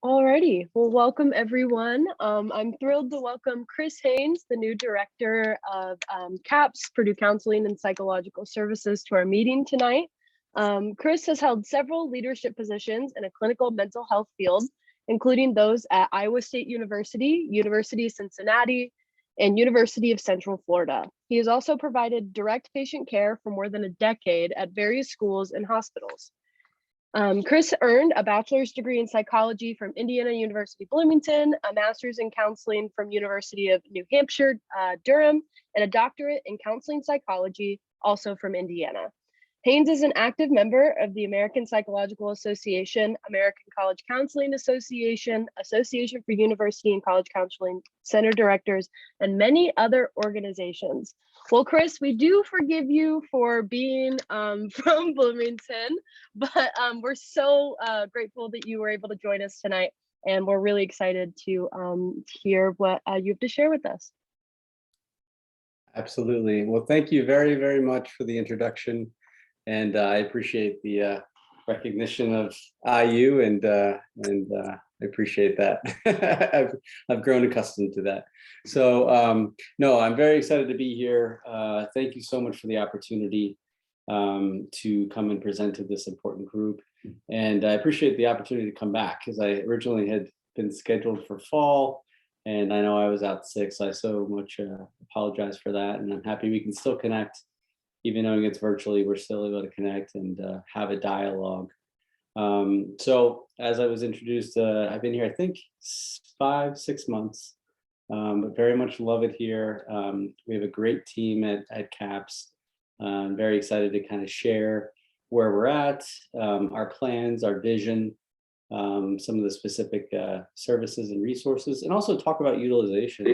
Alrighty, well, welcome everyone. I'm thrilled to welcome Chris Haynes, the new director of CAPS, Purdue Counseling and Psychological Services, to our meeting tonight. Chris has held several leadership positions in a clinical mental health field, including those at Iowa State University, University of Cincinnati, and University of Central Florida. He has also provided direct patient care for more than a decade at various schools and hospitals. Chris earned a bachelor's degree in psychology from Indiana University Bloomington, a master's in counseling from University of New Hampshire, Durham, and a doctorate in counseling psychology, also from Indiana. Haynes is an active member of the American Psychological Association, American College Counseling Association, Association for University and College Counseling Center Directors, and many other organizations. Well, Chris, we do forgive you for being from Bloomington, but we're so grateful that you were able to join us tonight, and we're really excited to hear what you have to share with us. Absolutely. Well, thank you very, very much for the introduction. And I appreciate the recognition of IU, and I appreciate that. I've grown accustomed to that. So no, I'm very excited to be here. Thank you so much for the opportunity to come and present to this important group. And I appreciate the opportunity to come back, because I originally had been scheduled for fall, and I know I was out sick, so I so much apologize for that. And I'm happy we can still connect. Even though it's virtually, we're still able to connect and have a dialogue. So as I was introduced, I've been here, I think 5-6 months, but very much love it here. We have a great team at CAPS. I'm very excited to kind of share where we're at, our plans, our vision, some of the specific services and resources, and also talk about utilization.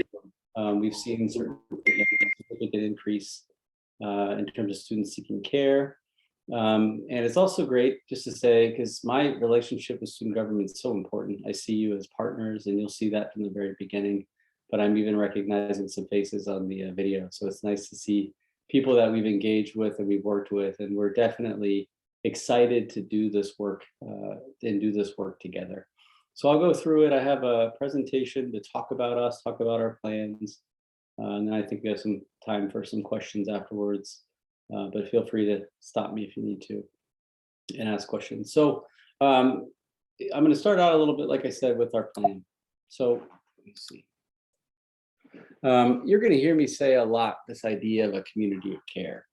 We've seen significant increase in terms of students seeking care. And it's also great just to say, because my relationship with student government is so important. I see you as partners, and you'll see that from the very beginning, but I'm even recognizing some faces on the video. So it's nice to see people that we've engaged with and we've worked with, and we're definitely excited to do this work and do this work together. So I'll go through it. I have a presentation to talk about us, talk about our plans. And then I think we have some time for some questions afterwards, but feel free to stop me if you need to and ask questions. So I'm going to start out a little bit, like I said, with our plan. So let me see. You're going to hear me say a lot, this idea of a community of care.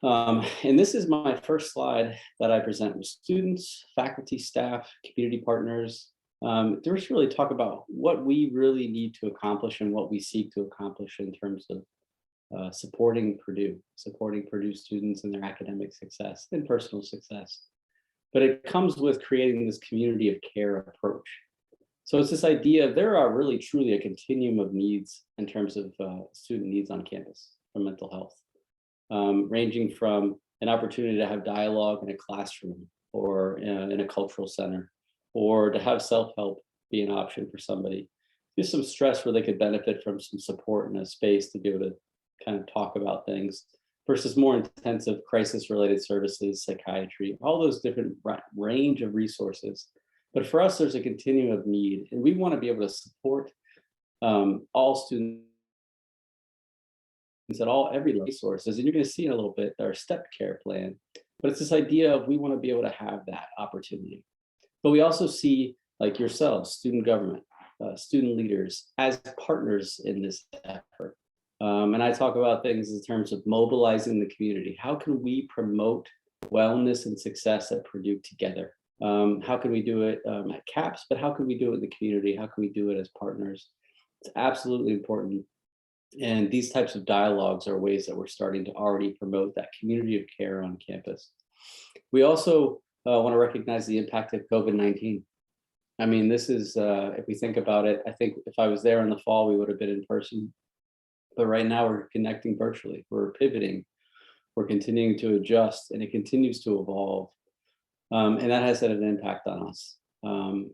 And this is my first slide that I present with students, faculty, staff, community partners. To just really talk about what we really need to accomplish and what we seek to accomplish in terms of supporting Purdue students in their academic success and personal success. But it comes with creating this community of care approach. So it's this idea of there are really truly a continuum of needs in terms of student needs on campus for mental health, ranging from an opportunity to have dialogue in a classroom or in a cultural center, or to have self-help be an option for somebody. Just some stress where they could benefit from some support in a space to be able to kind of talk about things, versus more intensive crisis-related services, psychiatry, all those different range of resources. But for us, there's a continuum of need, and we want to be able to support all students at every resources. And you're going to see in a little bit our step care plan, but it's this idea of we want to be able to have that opportunity. But we also see, like yourselves, student government, student leaders as partners in this effort. And I talk about things in terms of mobilizing the community. How can we promote wellness and success at Purdue together? How can we do it at CAPS, but how can we do it in the community? How can we do it as partners? It's absolutely important. And these types of dialogues are ways that we're starting to already promote that community of care on campus. We also want to recognize the impact of COVID-19. I mean, this is, if we think about it, I think if I was there in the fall, we would have been in person. But right now we're connecting virtually, we're pivoting, we're continuing to adjust, and it continues to evolve. And that has had an impact on us,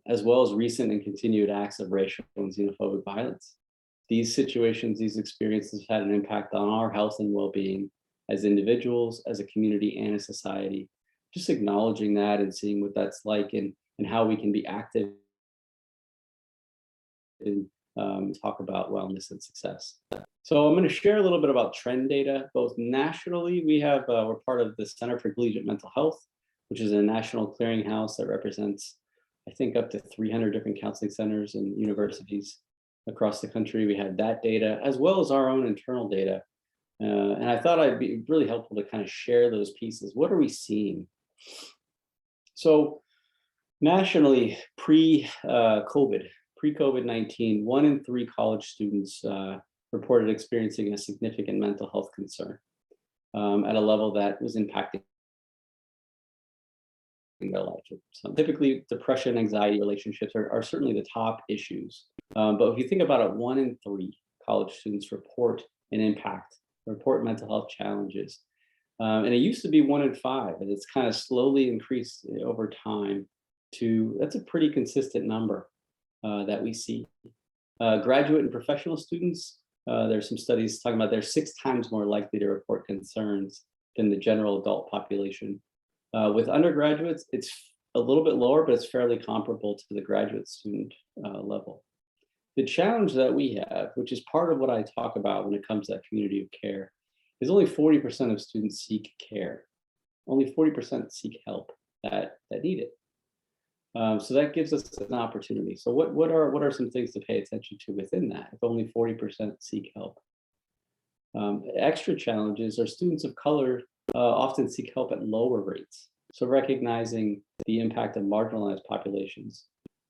as well as recent and continued acts of racial and xenophobic violence. These situations, these experiences have had an impact on our health and well-being as individuals, as a community, and a society. Just acknowledging that and seeing what that's like, and how we can be active talk about wellness and success. So I'm going to share a little bit about trend data, both nationally. We're part of the Center for Collegiate Mental Health, which is a national clearinghouse that represents, I think, up to 300 different counseling centers and universities across the country. We have that data as well as our own internal data. And I thought it'd be really helpful to kind of share those pieces. What are we seeing? So nationally, pre-COVID-19, 1 in 3 college students reported experiencing a significant mental health concern at a level that was impacting their life. So typically, depression, anxiety, relationships are certainly the top issues. But if you think about it, 1 in 3 college students report mental health challenges. And it used to be 1 in 5, and it's kind of slowly increased over time that's a pretty consistent number that we see. Graduate and professional students, there's some studies talking about they're 6 times more likely to report concerns than the general adult population. With undergraduates, it's a little bit lower, but it's fairly comparable to the graduate student level. The challenge that we have, which is part of what I talk about when it comes to that community of care, is only 40% of students seek care. Only 40% seek help that need it. So that gives us an opportunity. So what are some things to pay attention to within that if only 40% seek help? Extra challenges are students of color often seek help at lower rates. So recognizing the impact of marginalized populations,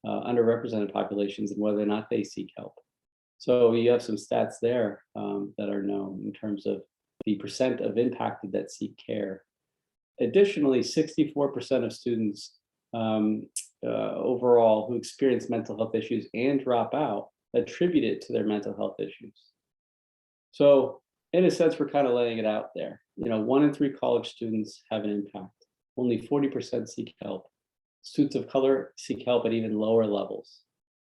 underrepresented populations, and whether or not they seek help. So you have some stats there that are known in terms of the percent of impacted that seek care. Additionally, 64% of students overall who experience mental health issues and drop out attribute it to their mental health issues. So in a sense, we're kind of laying it out there. 1 in 3 college students have an impact. Only 40% seek help. Students of color seek help at even lower levels.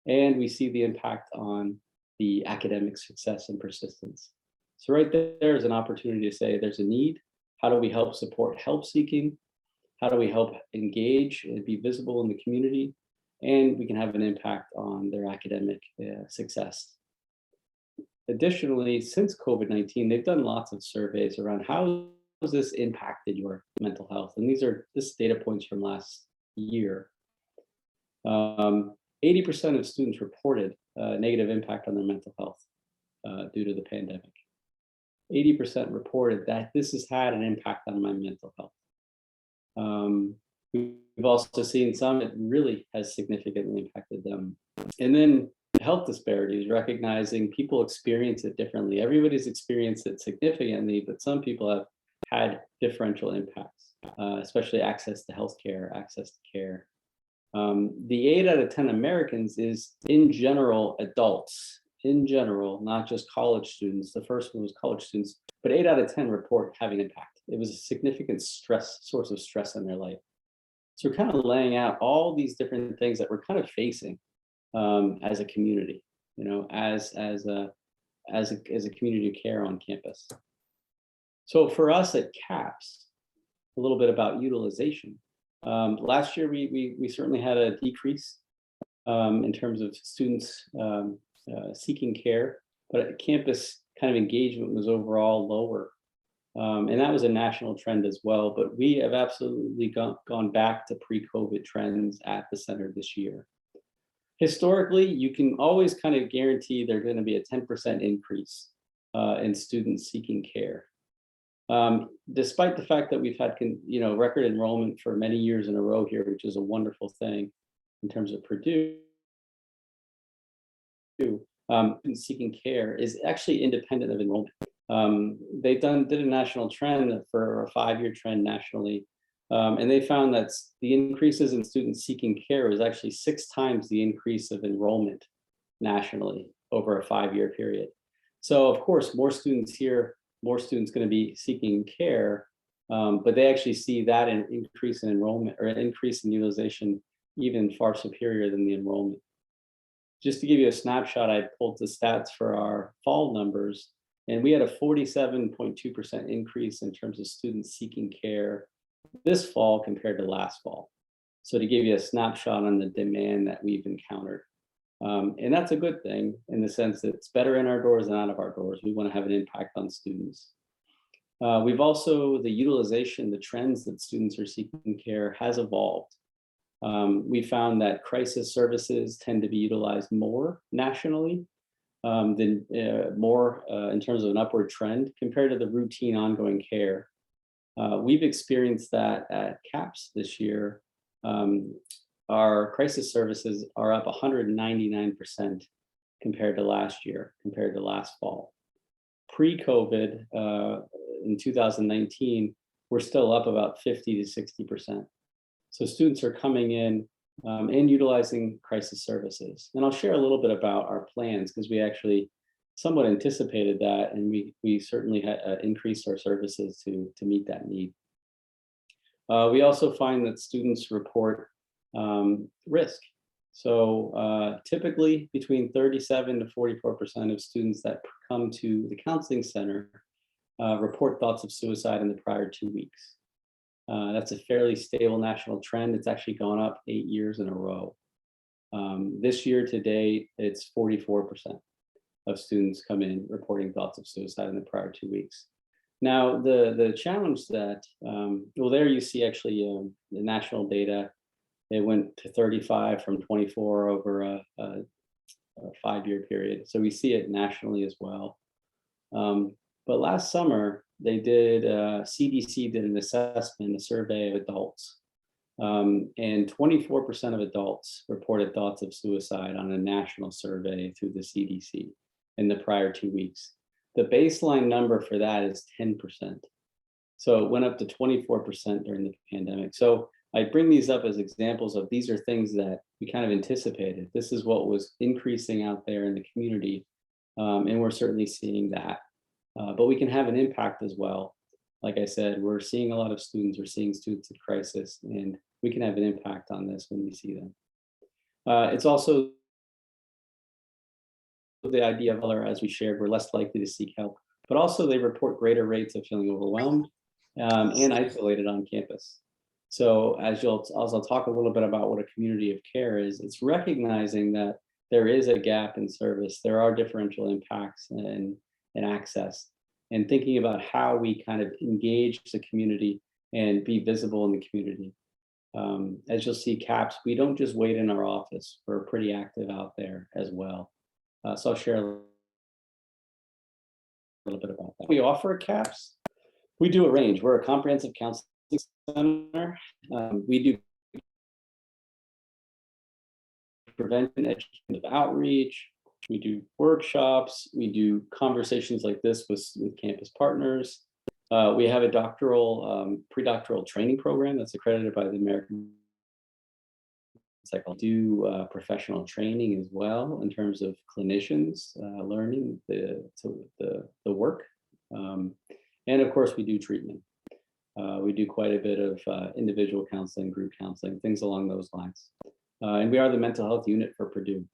And we see the impact on the academic success and persistence. So right there is an opportunity to say there's a need. How do we help support help seeking? How do we help engage and be visible in the community? And we can have an impact on their academic success. Additionally, since COVID-19, they've done lots of surveys around how has this impacted your mental health? And this data points from last year. 80% of students reported negative impact on their mental health due to the pandemic. 80% reported that this has had an impact on my mental health. We've also seen some it really has significantly impacted them. And then health disparities, recognizing people experience it differently. Everybody's experienced it significantly, but some people have had differential impacts, especially access to healthcare, access to care. The 8 out of 10 Americans is, in general, adults. In general, not just college students. The first one was college students, but 8 out of 10 report having impact. It was a significant source of stress in their life. So we're kind of laying out all these different things that we're kind of facing as a community, as a community of care on campus. So for us at CAPS, a little bit about utilization. Last year, we certainly had a decrease in terms of students seeking care, but at campus kind of engagement was overall lower. And that was a national trend as well, but we have absolutely gone back to pre-COVID trends at the center this year. Historically, you can always kind of guarantee there's going to be a 10% increase in students seeking care. Despite the fact that we've had record enrollment for many years in a row here, which is a wonderful thing in terms of Purdue, seeking care is actually independent of enrollment. They did a national trend for a 5-year trend nationally, and they found that the increases in students seeking care was actually 6 times the increase of enrollment nationally over a 5-year period. So of course, more students here, more students going to be seeking care, but they actually see that an increase in enrollment or an increase in utilization even far superior than the enrollment. Just to give you a snapshot, I pulled the stats for our fall numbers, and we had a 47.2% increase in terms of students seeking care this fall compared to last fall. So to give you a snapshot on the demand that we've encountered. And that's a good thing in the sense that it's better in our doors than out of our doors. We want to have an impact on students. We've also, the utilization, the trends that students are seeking care has evolved. We found that crisis services tend to be utilized more nationally than more in terms of an upward trend compared to the routine ongoing care. We've experienced that at CAPS this year. Our crisis services are up 199% compared to last year, compared to last fall. Pre-COVID, in 2019, we're still up about 50 to 60%. So students are coming in and utilizing crisis services. And I'll share a little bit about our plans because we actually somewhat anticipated that, and we certainly increased our services to meet that need. We also find that students report risk. So typically between 37 to 44% of students that come to the counseling center report thoughts of suicide in the prior 2 weeks. That's a fairly stable national trend. It's actually gone up 8 years in a row. This year to date, it's 44% of students come in reporting thoughts of suicide in the prior 2 weeks. Now, the challenge that, well, there you see actually the national data. It went to 35 from 24 over a 5-year period. So we see it nationally as well. But last summer, they did, CDC did an assessment, a survey of adults. And 24% of adults reported thoughts of suicide on a national survey through the CDC in the prior 2 weeks. The baseline number for that is 10%. So it went up to 24% during the pandemic. So I bring these up as examples of these are things that we kind of anticipated. This is what was increasing out there in the community. And we're certainly seeing that. But we can have an impact as well. Like I said, we're seeing a lot of students, we're seeing students in crisis, and we can have an impact on this when we see them. It's also the idea of other, as we shared, we're less likely to seek help, but also they report greater rates of feeling overwhelmed and isolated on campus. So as I'll talk a little bit about what a community of care is, it's recognizing that there is a gap in service, there are differential impacts and access, and thinking about how we kind of engage the community and be visible in the community. As you'll see, CAPS, we don't just wait in our office, we're pretty active out there as well. So I'll share a little bit about that. We offer CAPS. We do a range. We're a comprehensive counseling center. We do prevention, educative outreach. We do workshops. We do conversations like this with campus partners. We have a doctoral, pre-doctoral training program that's accredited by the American Psychology. Do professional training as well in terms of clinicians learning the work. And of course, we do treatment. We do quite a bit of individual counseling, group counseling, things along those lines. And we are the mental health unit for Purdue.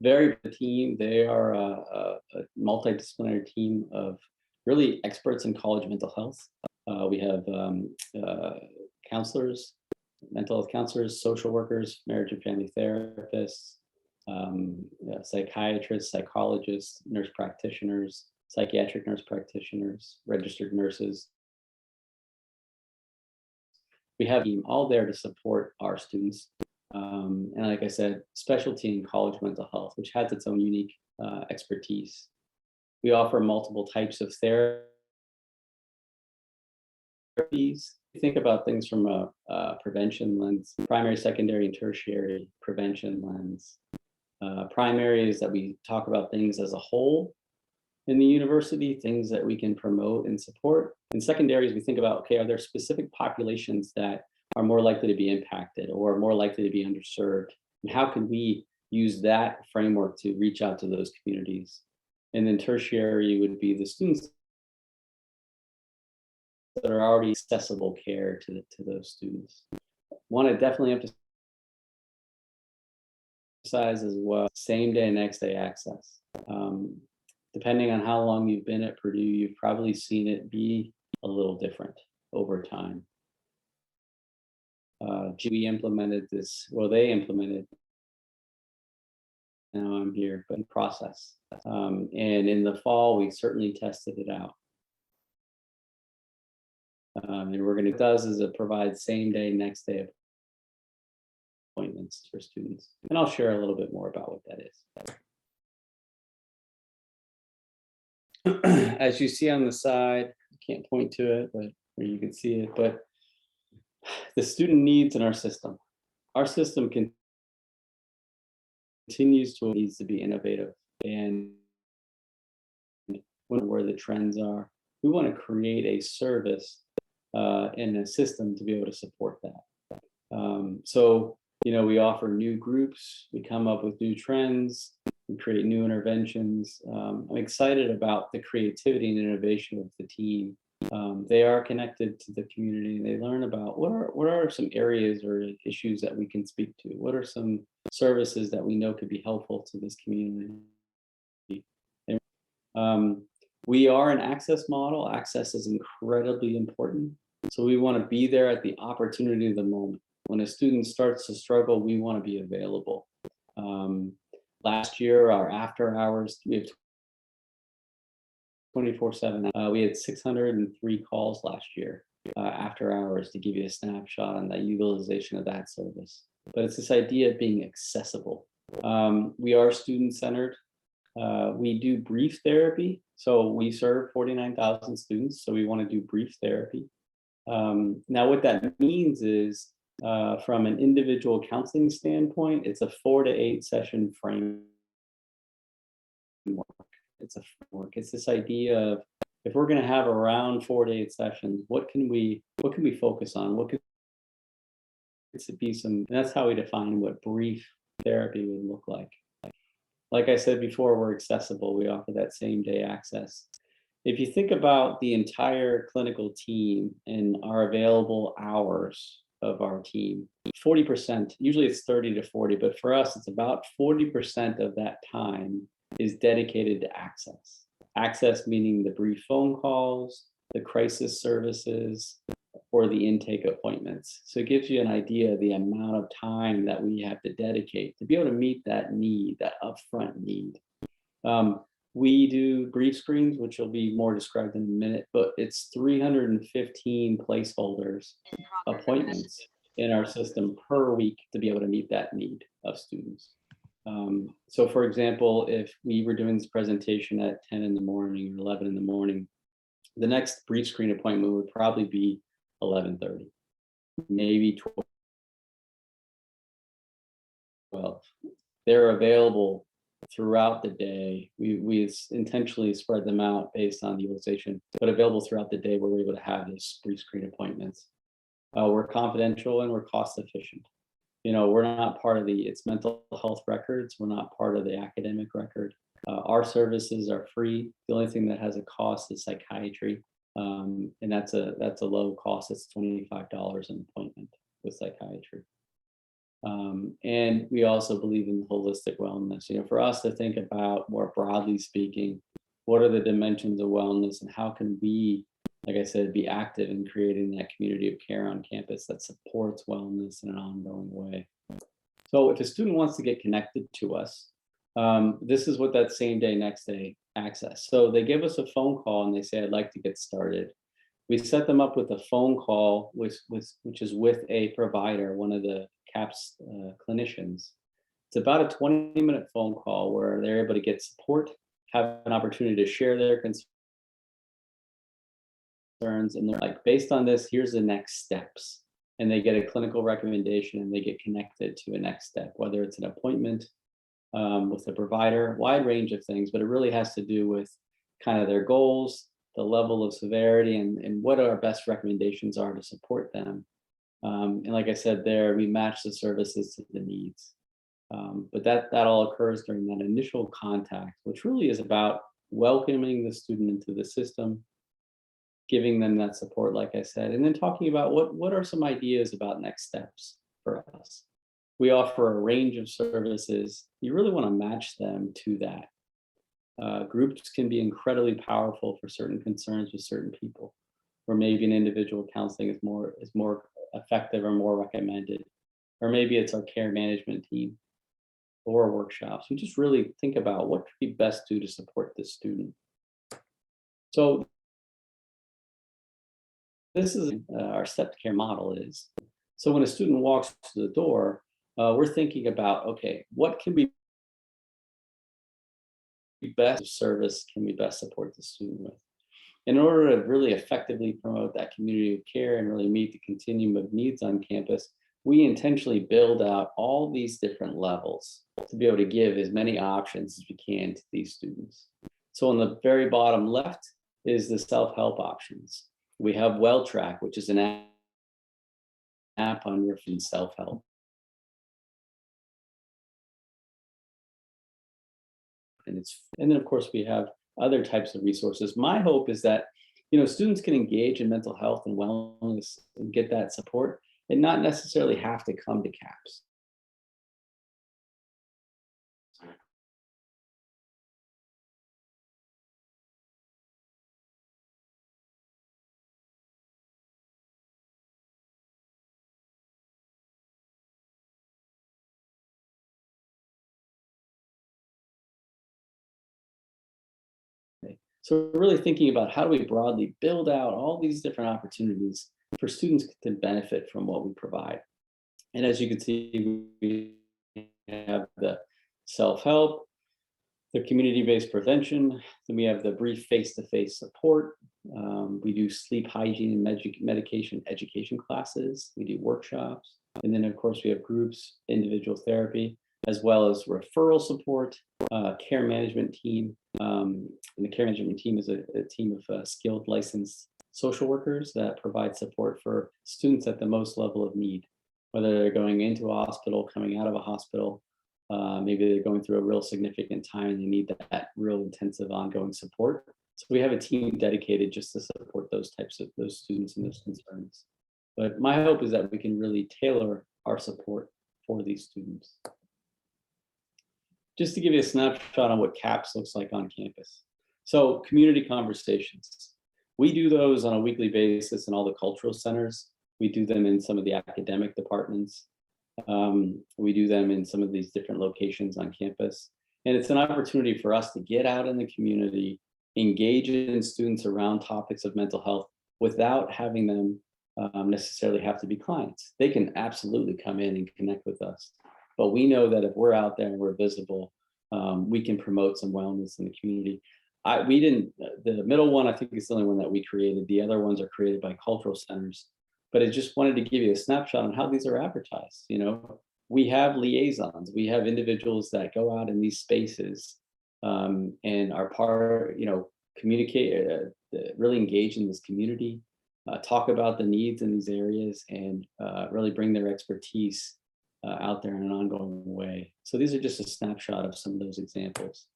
Very good team. They are a multidisciplinary team of really experts in college mental health. We have counselors, mental health counselors, social workers, marriage and family therapists, psychiatrists, psychologists, nurse practitioners, psychiatric nurse practitioners, registered nurses. We have them all there to support our students. And like I said, specialty in college mental health, which has its own unique expertise. We offer multiple types of therapies. Think about things from a prevention lens, primary, secondary, and tertiary prevention lens. Primary is that we talk about things as a whole in the university, things that we can promote and support. And secondaries, we think about, okay, are there specific populations that are more likely to be impacted or more likely to be underserved? And how can we use that framework to reach out to those communities? And then tertiary would be the students that are already accessible care to those students. Want to definitely emphasize as well, same day and next day access. Depending on how long you've been at Purdue, you've probably seen it be a little different over time. We implemented this, well, they implemented now I'm here, but in process. And in the fall, we certainly tested it out. And we're going to does is it provides same day, next day appointments for students. And I'll share a little bit more about what that is. As you see on the side, I can't point to it, but where you can see it, but the student needs in our system. Our system continues to needs to be innovative, and where the trends are, we want to create a service and a system to be able to support that. So, we offer new groups, we come up with new trends, we create new interventions. I'm excited about the creativity and innovation of the team. They are connected to the community. They learn about what are some areas or issues that we can speak to. What are some services that we know could be helpful to this community? We are an access model. Access is incredibly important. So we want to be there at the opportunity of the moment. When a student starts to struggle, we want to be available. Last year, our after hours, we have 24/7. We had 603 calls last year after hours, to give you a snapshot on the utilization of that service. But it's this idea of being accessible. We are student-centered. We do brief therapy. So we serve 49,000 students. So we want to do brief therapy. Now, what that means is, from an individual counseling standpoint, it's a 4 to 8 session framework. It's a framework. It's this idea of, if we're going to have around 4 to 8 sessions, what can we focus on? What could it be some? And that's how we define what brief therapy would look like. Like I said before, we're accessible. We offer that same day access. If you think about the entire clinical team and our available hours of our team, 40%, usually it's 30 to 40, but for us, it's about 40% of that time is dedicated to access. Access meaning the brief phone calls, the crisis services, or the intake appointments. So it gives you an idea of the amount of time that we have to dedicate to be able to meet that need, that upfront need. We do brief screens, which will be more described in a minute, but it's 315 placeholders, appointments in our system per week to be able to meet that need of students. So for example, if we were doing this presentation at 10 in the morning or 11 in the morning, the next brief screen appointment would probably be 11:30, maybe 12. They're available throughout the day. We intentionally spread them out based on the utilization, but available throughout the day where we're able to have these brief screen appointments. We're confidential and we're cost efficient. We're not part of it's mental health records. We're not part of the academic record. Our services are free. The only thing that has a cost is psychiatry. And that's a low cost. It's $25 an appointment with psychiatry. And we also believe in holistic wellness. For us to think about, more broadly speaking, what are the dimensions of wellness and how can we, like I said, be active in creating that community of care on campus that supports wellness in an ongoing way. So if a student wants to get connected to us, this is what that same day, next day access. So they give us a phone call and they say, I'd like to get started. We set them up with a phone call, which is with a provider, one of the CAPS clinicians. It's about a 20-minute phone call where they're able to get support, have an opportunity to share their concerns, and they're like, based on this, here's the next steps. And they get a clinical recommendation and they get connected to a next step, whether it's an appointment with a provider, wide range of things, but it really has to do with kind of their goals, the level of severity, and what our best recommendations are to support them. And like I said there, we match the services to the needs. But that all occurs during that initial contact, which really is about welcoming the student into the system, giving them that support, like I said, and then talking about what are some ideas about next steps for us. We offer a range of services. You really want to match them to that. Groups can be incredibly powerful for certain concerns with certain people, or maybe an individual counseling is more effective or more recommended, or maybe it's our care management team. or workshops, we just really think about what could we best do to support this student. So this is our step care model is. So when a student walks to the door, we're thinking about, okay, what can we best service can we best support the student with? In order to really effectively promote that community of care and really meet the continuum of needs on campus, we intentionally build out all these different levels to be able to give as many options as we can to these students. So on the very bottom left is the self-help options. We have WellTrack, which is an app on your phone, self-help. And then of course we have other types of resources. My hope is that students can engage in mental health and wellness and get that support and not necessarily have to come to CAPS. So we're really thinking about how do we broadly build out all these different opportunities for students to benefit from what we provide. And as you can see, we have the self-help, the community-based prevention, then we have the brief face-to-face support. We do sleep hygiene and medication education classes. We do workshops. And then of course we have groups, individual therapy, as well as referral support, care management team. And the care management team is a team of skilled licensed social workers that provide support for students at the most level of need, whether they're going into a hospital, coming out of a hospital, maybe they're going through a real significant time and they need that real intensive ongoing support. So we have a team dedicated just to support those students and those concerns. But my hope is that we can really tailor our support for these students. Just to give you a snapshot on what CAPS looks like on campus. So community conversations. We do those on a weekly basis in all the cultural centers. We do them in some of the academic departments. We do them in some of these different locations on campus. And it's an opportunity for us to get out in the community, engage in students around topics of mental health without having them necessarily have to be clients. They can absolutely come in and connect with us. But we know that if we're out there and we're visible, we can promote some wellness in the community. The middle one, I think is the only one that we created. The other ones are created by cultural centers. But I just wanted to give you a snapshot on how these are advertised. We have liaisons. We have individuals that go out in these spaces and are part, communicate, really engage in this community, talk about the needs in these areas, and really bring their expertise out there in an ongoing way. So these are just a snapshot of some of those examples.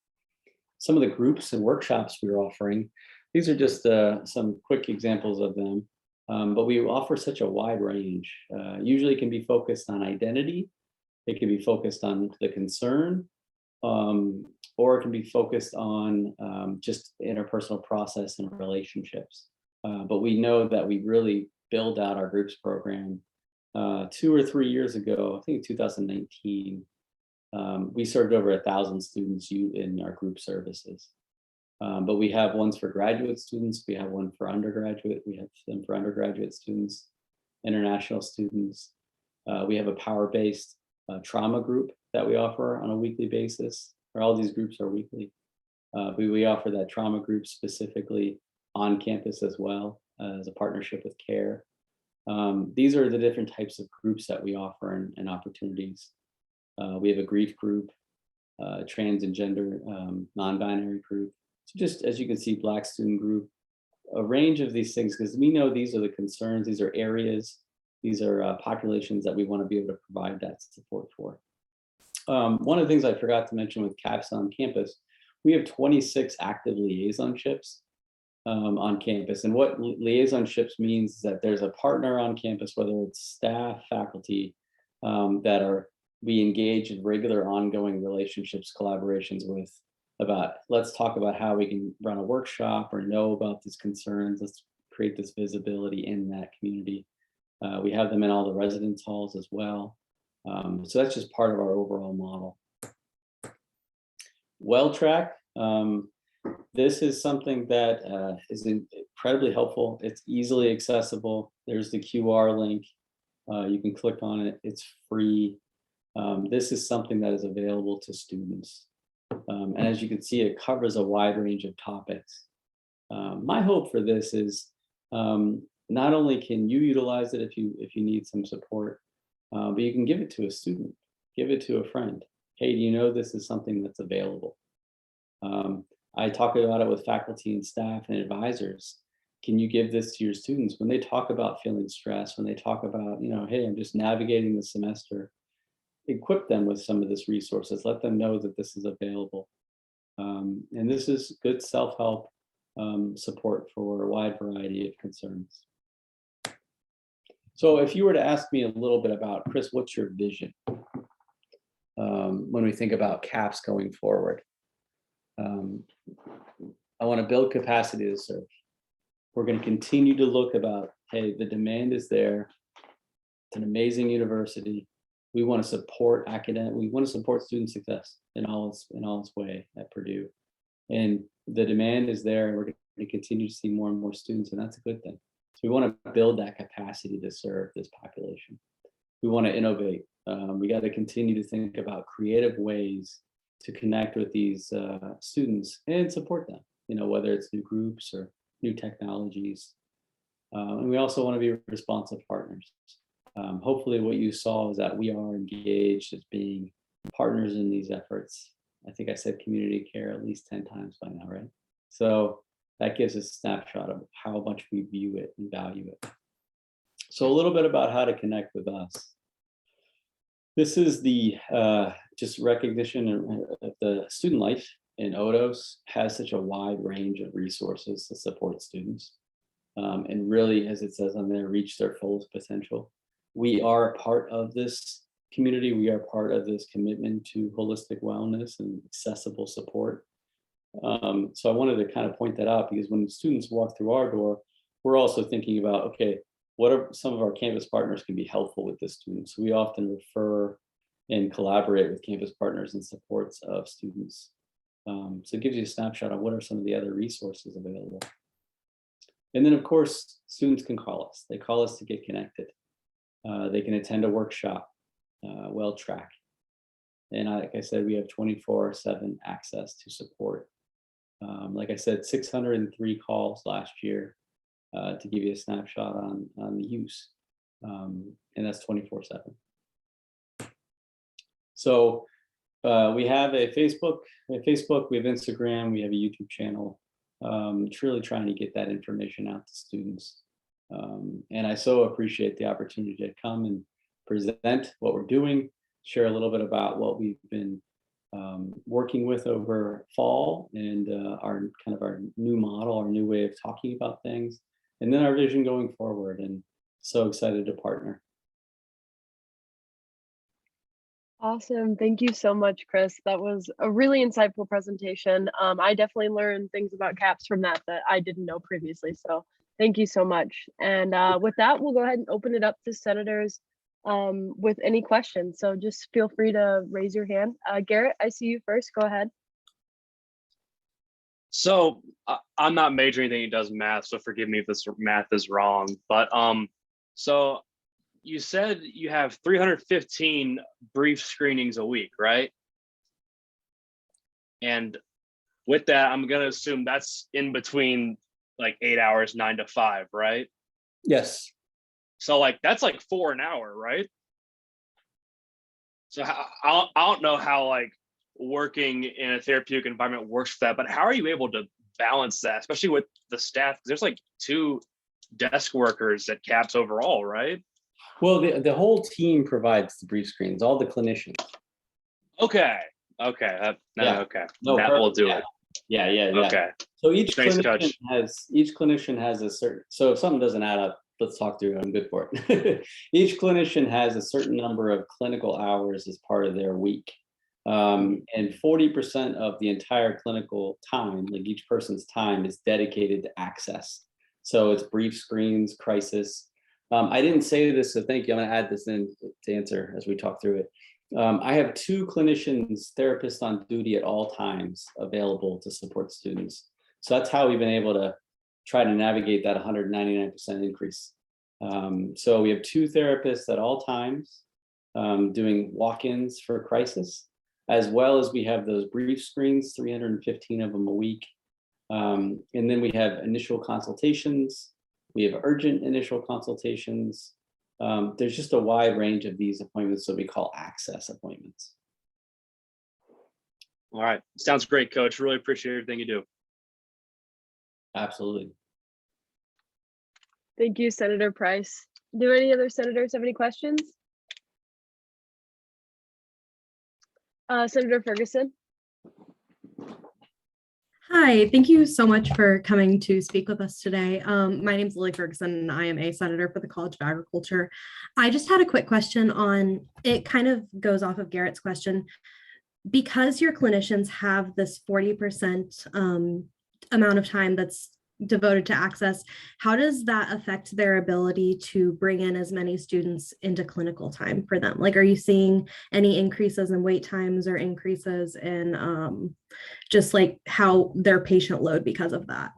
Some of the groups and workshops we're offering, these are just some quick examples of them. But we offer such a wide range. Usually it can be focused on identity, it can be focused on the concern, or it can be focused on just interpersonal process and relationships. But we know that we really build out our groups program 2 or 3 years ago, I think 2019, we served over 1,000 students in our group services. But we have ones for graduate students, we have one for undergraduate, we have them for undergraduate students, international students. We have a power-based trauma group that we offer on a weekly basis, or all these groups are weekly. We offer that trauma group specifically on campus as well as a partnership with CARE. These are the different types of groups that we offer and opportunities. We have a grief group, trans and gender, non-binary group. So just as you can see, Black student group, a range of these things, because we know these are the concerns, these are areas, these are populations that we want to be able to provide that support for. One of the things I forgot to mention with CAPS on campus, we have 26 active liaisonships on campus. And what liaisonships means is that there's a partner on campus, whether it's staff, faculty, we engage in regular ongoing relationships, collaborations with let's talk about how we can run a workshop or know about these concerns. Let's create this visibility in that community. We have them in all the residence halls as well. So that's just part of our overall model. WellTrack. This is something that is incredibly helpful. It's easily accessible. There's the QR link. You can click on it. It's free. This is something that is available to students. And as you can see, it covers a wide range of topics. My hope for this is not only can you utilize it if you need some support, but you can give it to a student, give it to a friend. Hey, do you know this is something that's available? I talk about it with faculty and staff and advisors. Can you give this to your students when they talk about feeling stressed, when they talk about, hey, I'm just navigating the semester? Equip them with some of this resources. Let them know that this is available. And this is good self-help support for a wide variety of concerns. So if you were to ask me a little bit about, Chris, what's your vision when we think about CAPS going forward? I want to build capacity to serve. We're going to continue to look about, hey, the demand is there. It's an amazing university. We want to support we want to support student success in all its way at Purdue. And the demand is there, and we're going to continue to see more and more students, and that's a good thing. So we want to build that capacity to serve this population. We want to innovate. We got to continue to think about creative ways to connect with these students and support them, whether it's new groups or new technologies. And we also want to be responsive partners. Hopefully what you saw is that we are engaged as being partners in these efforts. I think I said community care at least 10 times by now, right? So that gives us a snapshot of how much we view it and value it. So a little bit about how to connect with us. This is the just recognition of the student life in Odos has such a wide range of resources to support students. And really, as it says on there, reach their fullest potential. We are a part of this community. We are part of this commitment to holistic wellness and accessible support. So I wanted to kind of point that out, because when students walk through our door, we're also thinking about, okay, what are some of our campus partners can be helpful with the students? We often refer and collaborate with campus partners in supports of students. So it gives you a snapshot of what are some of the other resources available. And then of course, students can call us. They call us to get connected. They can attend a workshop, WellTrack. And like I said, we have 24/7 access to support. Like I said, 603 calls last year to give you a snapshot on the use. And that's 24/7. So we have a Facebook, we have Instagram, we have a YouTube channel. Truly trying to get that information out to students. And I so appreciate the opportunity to come and present what we're doing, share a little bit about what we've been working with over fall, and our new model, our new way of talking about things, and then our vision going forward. And so excited to partner. Awesome. Thank you so much, Chris. That was a really insightful presentation. I definitely learned things about CAPS from that I didn't know previously. So thank you so much. And with that, we'll go ahead and open it up to senators with any questions. So just feel free to raise your hand. Garrett, I see you first. Go ahead. So I'm not majoring in anything that does math, so forgive me if this math is wrong. But so you said you have 315 brief screenings a week, right? And with that, I'm going to assume that's in between like 8 hours, 9 to 5, right? Yes. So like that's like 4 an hour, right? So I don't know how like working in a therapeutic environment works for that, but how are you able to balance that, especially with the staff? There's like 2 desk workers at CAPS overall, right? Well, the whole team provides the brief screens, all the clinicians. Okay. Okay. Okay. No, that will do it. Yeah. Okay. So each nice clinician has a certain, so if something doesn't add up, let's talk through it. I'm good for it. Each clinician has a certain number of clinical hours as part of their week. And 40% of the entire clinical time, like each person's time, is dedicated to access. So it's brief screens, crisis. I didn't say this, so thank you. I'm going to add this in to answer as we talk through it. I have 2 clinicians, therapists on duty at all times available to support students. So that's how we've been able to try to navigate that 199% increase. So we have 2 therapists at all times doing walk-ins for crisis, as well as we have those brief screens, 315 of them a week. And then we have initial consultations. We have urgent initial consultations. There's just a wide range of these appointments that we call access appointments. All right. Sounds great, Coach. Really appreciate everything you do. Absolutely. Thank you, Senator Price. Do any other senators have any questions? Senator Ferguson. Hi, thank you so much for coming to speak with us today. My name is Lily Ferguson, and I am a senator for the College of Agriculture. I just had a quick question on, it kind of goes off of Garrett's question. Because your clinicians have this 40% amount of time that's devoted to access, how does that affect their ability to bring in as many students into clinical time for them? Like, are you seeing any increases in wait times or increases in just like how their patient load because of that?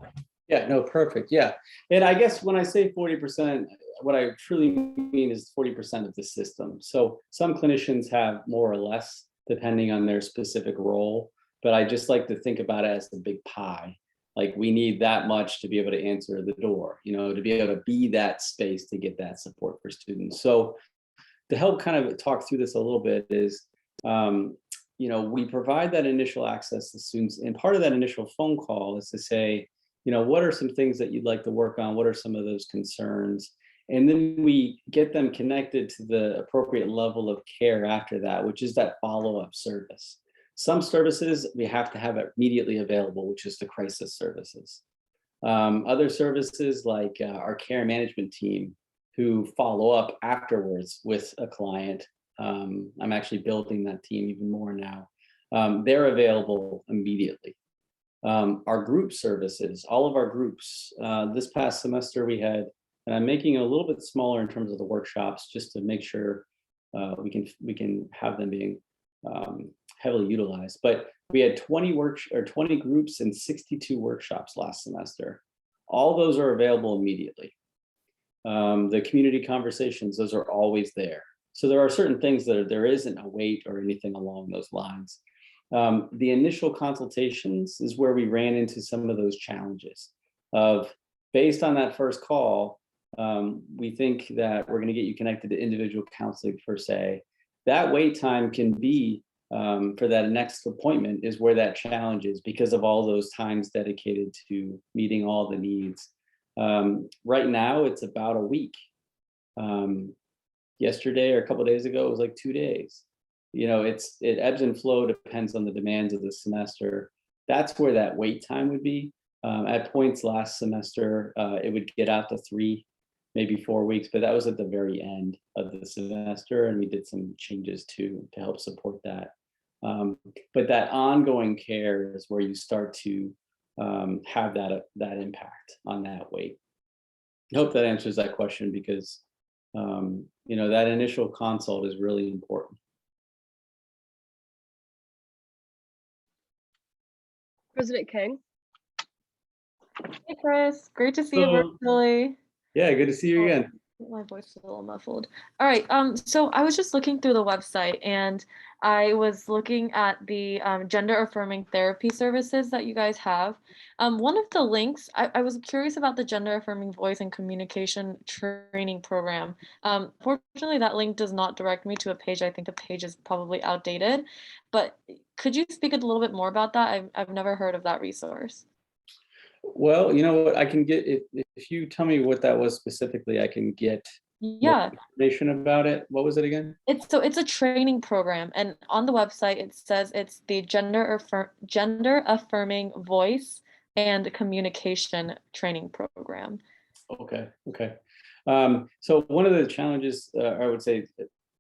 Yeah, no, perfect. Yeah. And I guess when I say 40%, what I truly mean is 40% of the system. So some clinicians have more or less, depending on their specific role, but I just like to think about it as the big pie. Like, we need that much to be able to answer the door, to be able to be that space to get that support for students. So to help kind of talk through this a little bit is, we provide that initial access to students. And part of that initial phone call is to say, what are some things that you'd like to work on? What are some of those concerns? And then we get them connected to the appropriate level of care after that, which is that follow-up service. Some services we have to have immediately available, which is the crisis services. Other services like our care management team, who follow up afterwards with a client. I'm actually building that team even more now. They're available immediately. Our group services, all of our groups, this past semester we had, and I'm making it a little bit smaller in terms of the workshops, just to make sure we can have them being heavily utilized. But we had 20 groups and 62 workshops last semester. All those are available immediately. The community conversations, those are always there. So there are certain things that there isn't a wait or anything along those lines. The initial consultations is where we ran into some of those challenges of, based on that first call, we think that we're going to get you connected to individual counseling per se. That wait time can be for that next appointment is where that challenge is, because of all those times dedicated to meeting all the needs. Right now, it's about a week. Yesterday or a couple of days ago, it was like 2 days. It ebbs and flow, depends on the demands of the semester. That's where that wait time would be. At points last semester, it would get out to 3, maybe 4 weeks, but that was at the very end of the semester, and we did some changes to help support that. But that ongoing care is where you start to have that impact on that wait. I hope that answers that question, because that initial consult is really important. President King. Hey, Chris. Great to see you virtually. Yeah, good to see you again. My voice is a little muffled. All right. So I was just looking through the website, and I was looking at the gender affirming therapy services that you guys have. One of the links, I was curious about the gender affirming voice and communication training program. Fortunately, that link does not direct me to a page. I think the page is probably outdated, but could you speak a little bit more about that? I've never heard of that resource. Well, you know what, I can get it. If you tell me what that was specifically, I can get more information about it. What was it again? It's a training program, and on the website it says it's the gender affirming voice and communication training program. Okay. So one of the challenges, I would say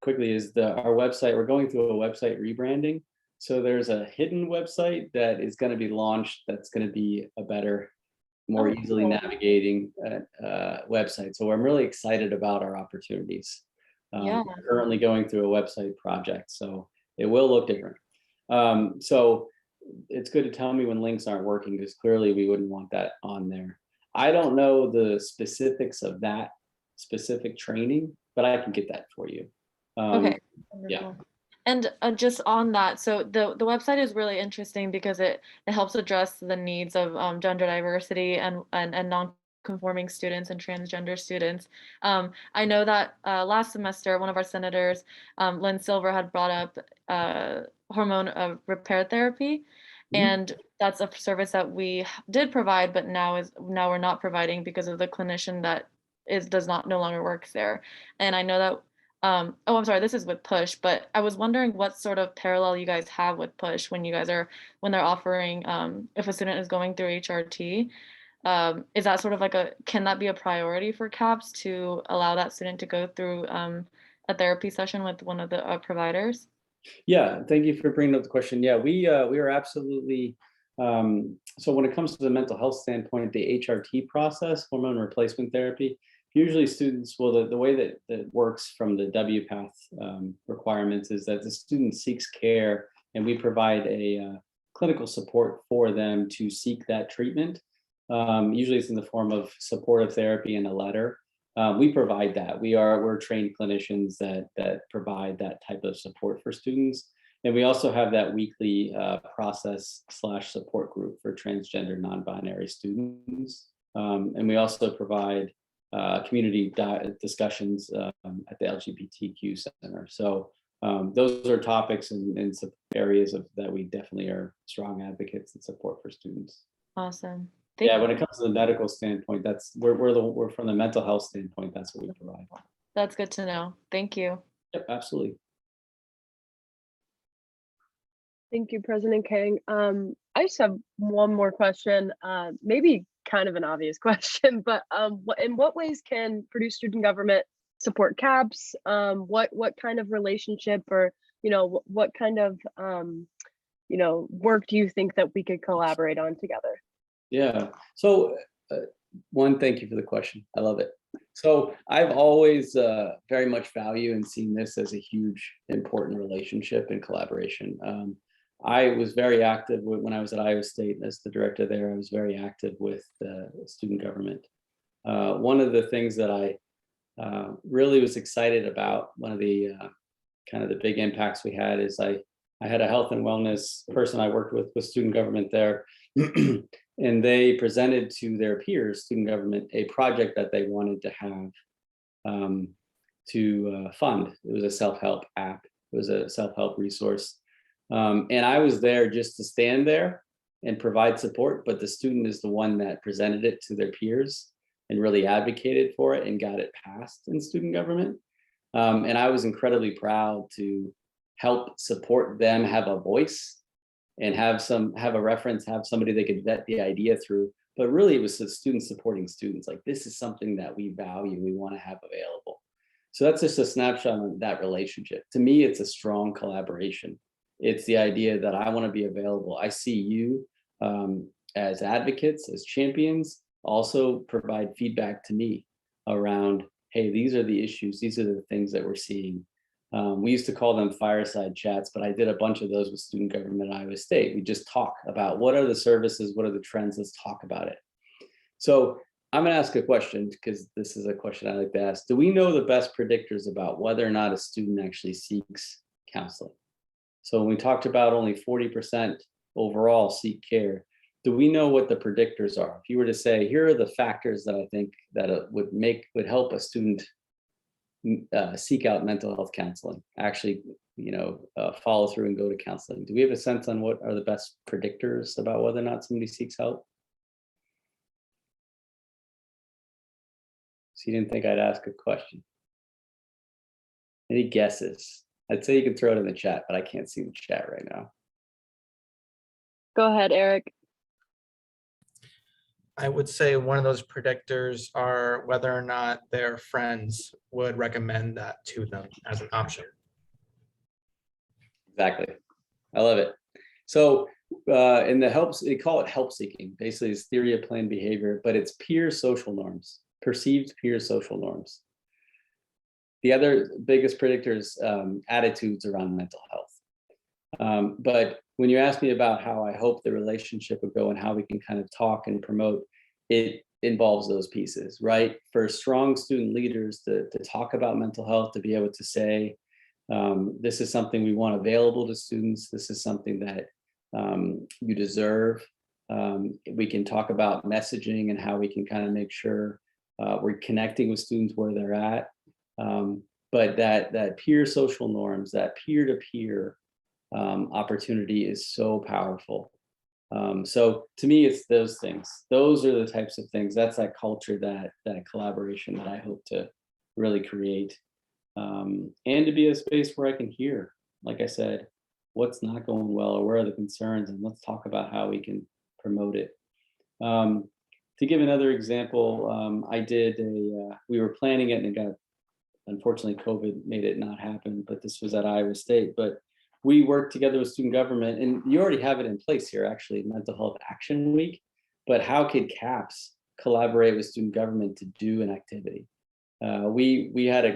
quickly, is our website. We're going through a website rebranding. So there's a hidden website that is going to be launched. That's going to be a better, more easily navigating website. So I'm really excited about our opportunities. Yeah. We're currently going through a website project, so it will look different. So it's good to tell me when links aren't working, because clearly we wouldn't want that on there. I don't know the specifics of that specific training, but I can get that for you. Okay. Yeah. Wonderful. And just on that, so the website is really interesting because it helps address the needs of gender diversity and non-conforming students and transgender students. I know that last semester, one of our senators, Lynn Silver, had brought up hormone repair therapy, and that's a service that we did provide, but now we're not providing because of the clinician that does not no longer works there. And I know that oh, I'm sorry, this is with Push, but I was wondering what sort of parallel you guys have with Push when when they're offering, if a student is going through HRT, is that sort of like can that be a priority for CAPS to allow that student to go through a therapy session with one of the providers? Yeah, thank you for bringing up the question. Yeah, we are absolutely, so when it comes to the mental health standpoint, the HRT process, hormone replacement therapy, usually students, well, the way that that works from the WPATH requirements is that the student seeks care and we provide a clinical support for them to seek that treatment. Usually it's in the form of supportive therapy and a letter. We provide that. We're trained clinicians that provide that type of support for students. And we also have that weekly process / support group for transgender non-binary students. And we also provide community discussions at the LGBTQ Center. So those are topics and some areas that we definitely are strong advocates and support for students. Awesome. Yeah, when it comes to the medical standpoint, we're from the mental health standpoint, that's what we provide. That's good to know. Thank you. Yep, absolutely. Thank you, President Kang. I just have one more question, maybe kind of an obvious question, but in what ways can Purdue student government support CAPS? What kind of relationship, or what kind of work do you think that we could collaborate on together? Yeah. So one, thank you for the question. I love it. So I've always very much value and seen this as a huge, important relationship and collaboration. I was very active when I was at Iowa State as the director there. I was very active with the student government. One of the things that I really was excited about, one of the kind of the big impacts we had, is I had a health and wellness person I worked with student government there. And they presented to their peers, student government, a project that they wanted to have to fund. It was a self-help app. It was a self-help resource. And I was there just to stand there and provide support, but the student is the one that presented it to their peers and really advocated for it and got it passed in student government. And I was incredibly proud to help support them have a voice and have a reference, have somebody they could vet the idea through. But really it was the students supporting students. Like, this is something that we value, we want to have available. So that's just a snapshot of that relationship. To me, it's a strong collaboration. It's the idea that I want to be available. I see you as advocates, as champions, also provide feedback to me around, hey, these are the issues, these are the things that we're seeing. We used to call them fireside chats, but I did a bunch of those with student government at Iowa State. We just talk about what are the services, what are the trends, let's talk about it. So I'm gonna ask a question, because this is a question I like to ask. Do we know the best predictors about whether or not a student actually seeks counseling? So when we talked about only 40% overall seek care, do we know what the predictors are? If you were to say, here are the factors that I think that would help a student seek out mental health counseling, actually, follow through and go to counseling. Do we have a sense on what are the best predictors about whether or not somebody seeks help? So you didn't think I'd ask a question. Any guesses? I'd say you can throw it in the chat, but I can't see the chat right now. Go ahead, Eric. I would say one of those predictors are whether or not their friends would recommend that to them as an option. Exactly. I love it. So in the helps, they call it help seeking. Basically, it's theory of planned behavior, but it's peer social norms, perceived peer social norms. The other biggest predictor is attitudes around mental health. But when you ask me about how I hope the relationship would go and how we can kind of talk and promote, it involves those pieces, right? For strong student leaders to talk about mental health, to be able to say, this is something we want available to students. This is something that you deserve. We can talk about messaging and how we can kind of make sure we're connecting with students where they're at. But that peer social norms, that peer-to-peer opportunity is so powerful. So to me, it's those things. Those are the types of things. That's that culture, that collaboration that I hope to really create. And to be a space where I can hear, like I said, what's not going well or where are the concerns, and let's talk about how we can promote it. To give another example, we were planning it and it got, unfortunately, COVID made it not happen, but this was at Iowa State. But we worked together with student government, and you already have it in place here, actually, Mental Health Action Week. But how could CAPS collaborate with student government to do an activity? We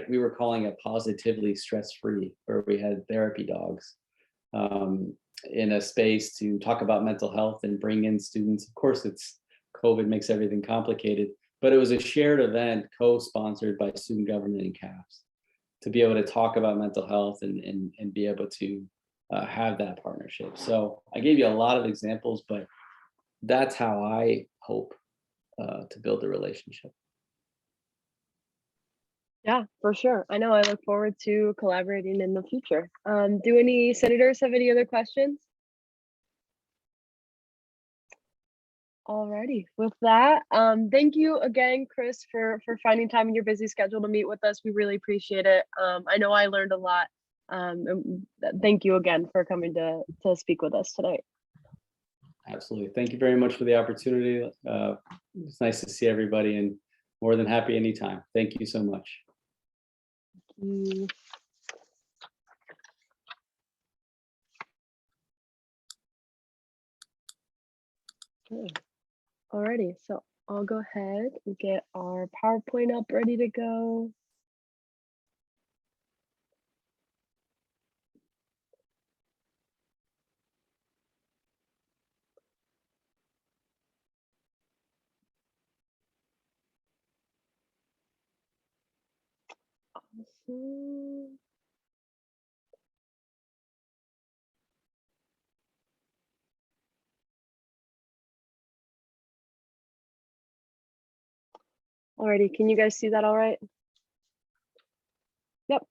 were calling it Positively Stress-Free, where we had therapy dogs in a space to talk about mental health and bring in students. Of course, COVID makes everything complicated, but it was a shared event co-sponsored by student government and CAPS to be able to talk about mental health and be able to have that partnership. So I gave you a lot of examples, but that's how I hope to build a relationship. Yeah, for sure. I know I look forward to collaborating in the future. Do any senators have any other questions? Alrighty, with that, thank you again, Chris, for finding time in your busy schedule to meet with us. We really appreciate it. I know I learned a lot. And thank you again for coming to speak with us tonight. Absolutely. Thank you very much for the opportunity. It's nice to see everybody, and more than happy anytime. Thank you so much. Thank you. Okay. Alrighty, so I'll go ahead and get our PowerPoint up ready to go. Awesome. Alrighty, can you guys see that all right? Yep.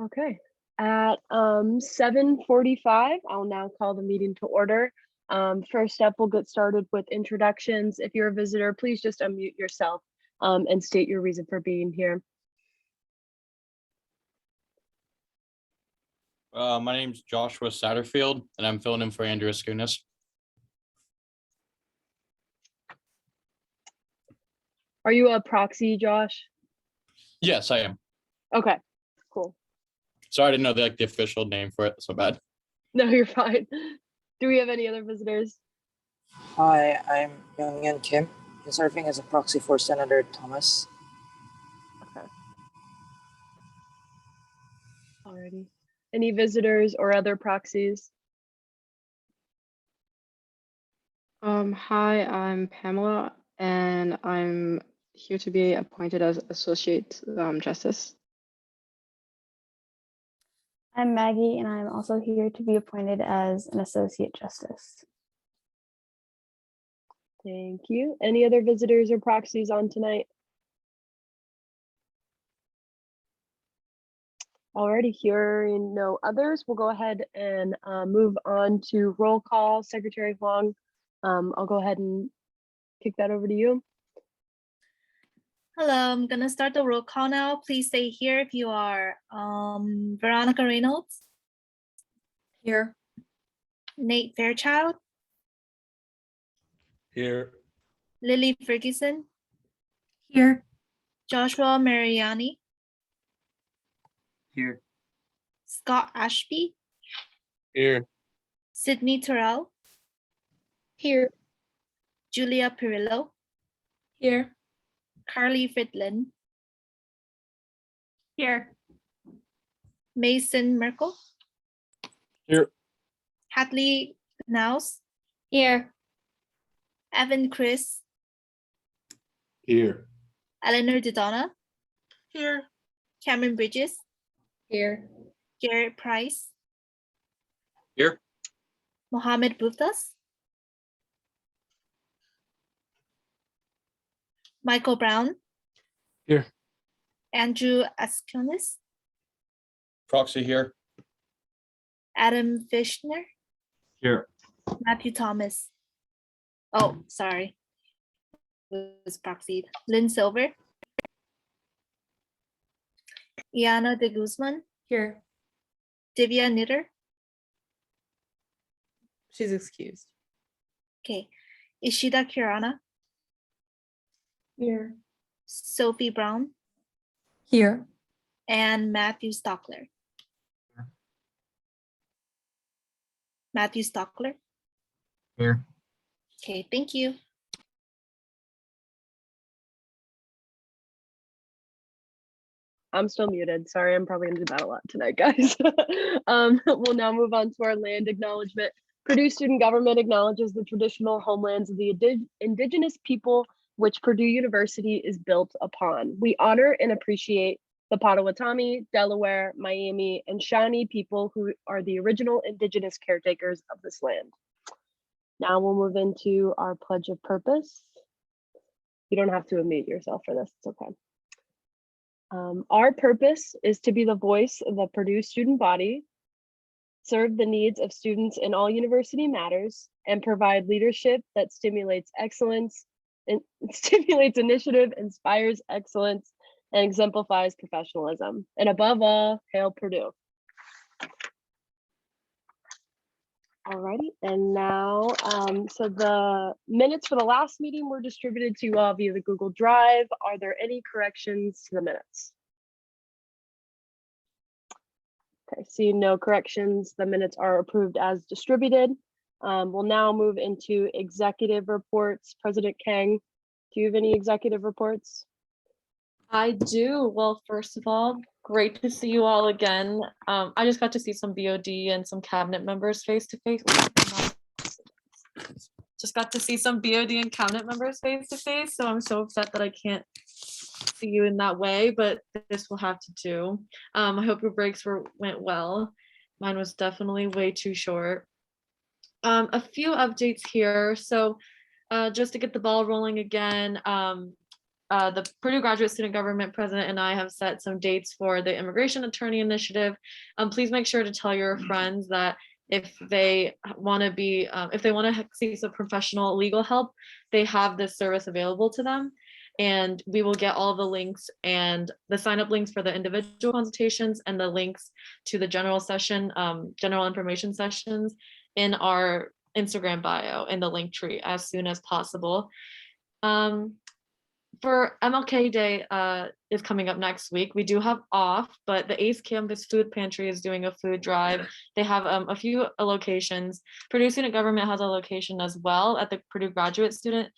Okay. At 7:45, I'll now call the meeting to order. First up, we'll get started with introductions. If you're a visitor, please just unmute yourself and state your reason for being here. My name's Joshua Satterfield, and I'm filling in for Andrew Escunas. Are you a proxy, Josh? Yes, I am. Okay, cool. Sorry, I didn't know the official name for it. So bad. No, you're fine. Do we have any other visitors? Hi, I'm Youngyeon Kim, and serving as a proxy for Senator Thomas. Okay. Alrighty. Any visitors or other proxies? Hi, I'm Pamela, and I'm here to be appointed as Associate Justice. I'm Maggie, and I'm also here to be appointed as an Associate Justice. Thank you. Any other visitors or proxies on tonight? Already hearing no others, we'll go ahead and move on to roll call. Secretary Huang, I'll go ahead and kick that over to you. Hello, I'm gonna start the roll call now. Please stay here if you are. Veronica Reynolds. Here. Nate Fairchild. Here. Lily Ferguson. Here. Joshua Mariani. Here. Scott Ashby. Here. Sydney Terrell. Here. Julia Pirillo. Here. Carly Fridlin. Here. Mason Merkel. Here. Hadley Knaus. Here. Evan Chris. Here. Eleanor Dodonna. Here. Cameron Bridges. Here. Garrett Price. Here. Mohammed Buftas. Michael Brown. Here. Andrew Askonis. Proxy here. Adam Fishner. Here. Matthew Thomas. Oh, sorry. It was proxied. Lynn Silver. Iana de Guzman. Here. Divya Knitter. She's excused. Okay. Ishida Kirana. Here. Sophie Brown. Here. And Matthew Stockler. Matthew Stockler. Here. Okay, thank you. I'm still muted. Sorry, I'm probably gonna do that a lot tonight, guys. We'll now move on to our land acknowledgement. Purdue student government acknowledges the traditional homelands of the indigenous people which Purdue University is built upon. We honor and appreciate the Potawatomi, Delaware, Miami, and Shawnee people who are the original indigenous caretakers of this land. Now we'll move into our pledge of purpose. You don't have to unmute yourself for this, it's okay. Our purpose is to be the voice of the Purdue student body, serve the needs of students in all university matters, and provide leadership that stimulates excellence, and stimulates initiative, inspires excellence, and exemplifies professionalism. And above all, hail Purdue. Alrighty, and now, so the minutes for the last meeting were distributed to you all via the Google Drive. Are there any corrections to the minutes? Okay, seeing no corrections, the minutes are approved as distributed. We'll now move into executive reports. President Kang, do you have any executive reports? I do. Well, first of all, great to see you all again. I just got to see some BOD and some cabinet members face to face. Just got to see some BOD and cabinet members face to face. So I'm so upset that I can't see you in that way, but this will have to do. I hope your breaks went well. Mine was definitely way too short. A few updates here. So just to get the ball rolling again, the Purdue Graduate Student Government President and I have set some dates for the Immigration Attorney Initiative. Please make sure to tell your friends that if they want to seek some professional legal help, they have this service available to them. And we will get all the links and the sign-up links for the individual consultations and the links to the general session, general information sessions in our Instagram bio in the link tree as soon as possible. For MLK Day is coming up next week. We do have off, but the ACE Campus Food Pantry is doing a food drive. They have a few locations. Purdue Student Government has a location as well at the Purdue Graduate Student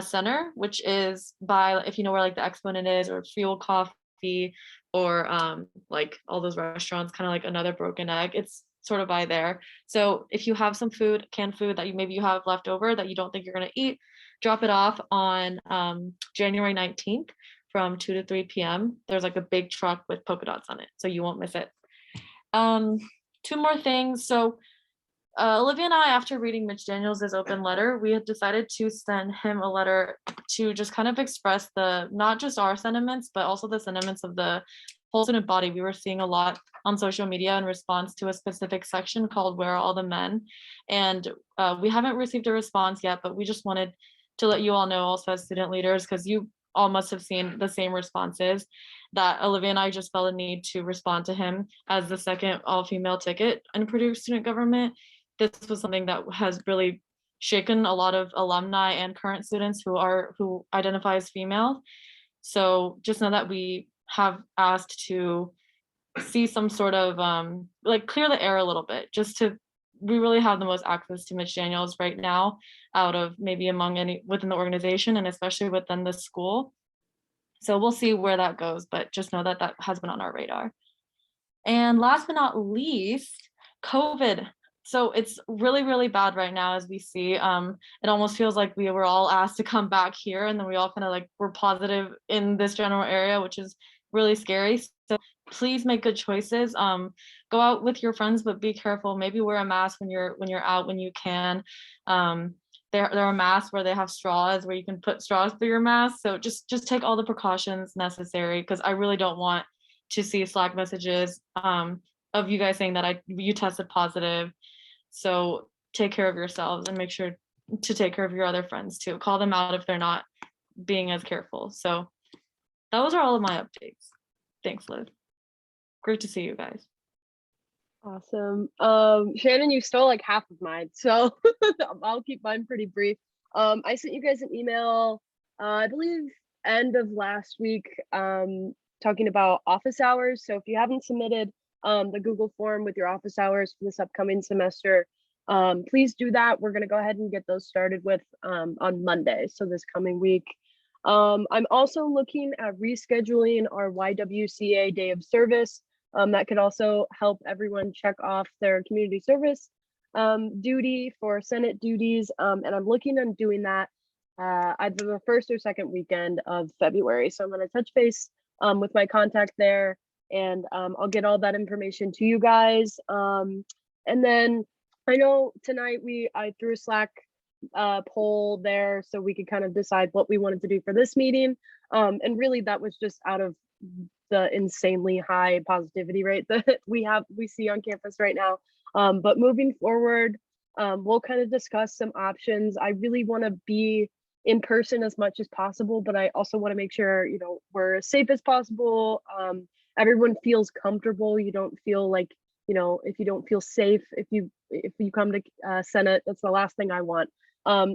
Center, which is by, if you know where like the Exponent is, or Fuel Coffee, or like all those restaurants, kind of like Another Broken Egg. It's sort of by there. So if you have some food, canned food that maybe you have left over that you don't think you're gonna eat, drop it off on January 19th from 2 to 3 p.m. There's like a big truck with polka dots on it, so you won't miss it. Two more things. So Olivia and I, after reading Mitch Daniels' open letter, we had decided to send him a letter to just kind of express not just our sentiments, but also the sentiments of the whole student body. We were seeing a lot on social media in response to a specific section called Where Are All the Men? And we haven't received a response yet, but we just wanted to let you all know also as student leaders, because you all must have seen the same responses, that Olivia and I just felt a need to respond to him as the second all-female ticket in Purdue student government. This was something that has really shaken a lot of alumni and current students who identify as female. So just know that we have asked to see some sort of like clear the air a little bit, we really have the most access to Mitch Daniels right now out of maybe within the organization, and especially within the school. So we'll see where that goes, but just know that that has been on our radar. And last but not least, COVID. So it's really, really bad right now, as we see. It almost feels like we were all asked to come back here, and then we all kind of like were positive in this general area, which is really scary. So please make good choices. Go out with your friends, but be careful. Maybe wear a mask when you're out when you can. There are masks where they have straws where you can put straws through your mask. So just take all the precautions necessary, because I really don't want to see Slack messages of you guys saying that you tested positive. So take care of yourselves and make sure to take care of your other friends too. Call them out if they're not being as careful. So those are all of my updates. Thanks, Liv. Great to see you guys. Awesome. Shannon, you stole like half of mine, so I'll keep mine pretty brief. I sent you guys an email, I believe end of last week, talking about office hours. So if you haven't submitted the Google form with your office hours for this upcoming semester, please do that. We're going to go ahead and get those started with on Monday, so this coming week. I'm also looking at rescheduling our YWCA Day of Service. That could also help everyone check off their community service duty for Senate duties. And I'm looking on doing that either the first or second weekend of February. So I'm going to touch base with my contact there, and I'll get all that information to you guys. And then I know tonight I threw a Slack poll there so we could kind of decide what we wanted to do for this meeting. And really that was just out of the insanely high positivity rate that we see on campus right now. But moving forward, we'll kind of discuss some options. I really want to be in person as much as possible, but I also want to make sure, we're as safe as possible. Everyone feels comfortable. You don't feel like, if you don't feel safe, if you come to Senate, that's the last thing I want.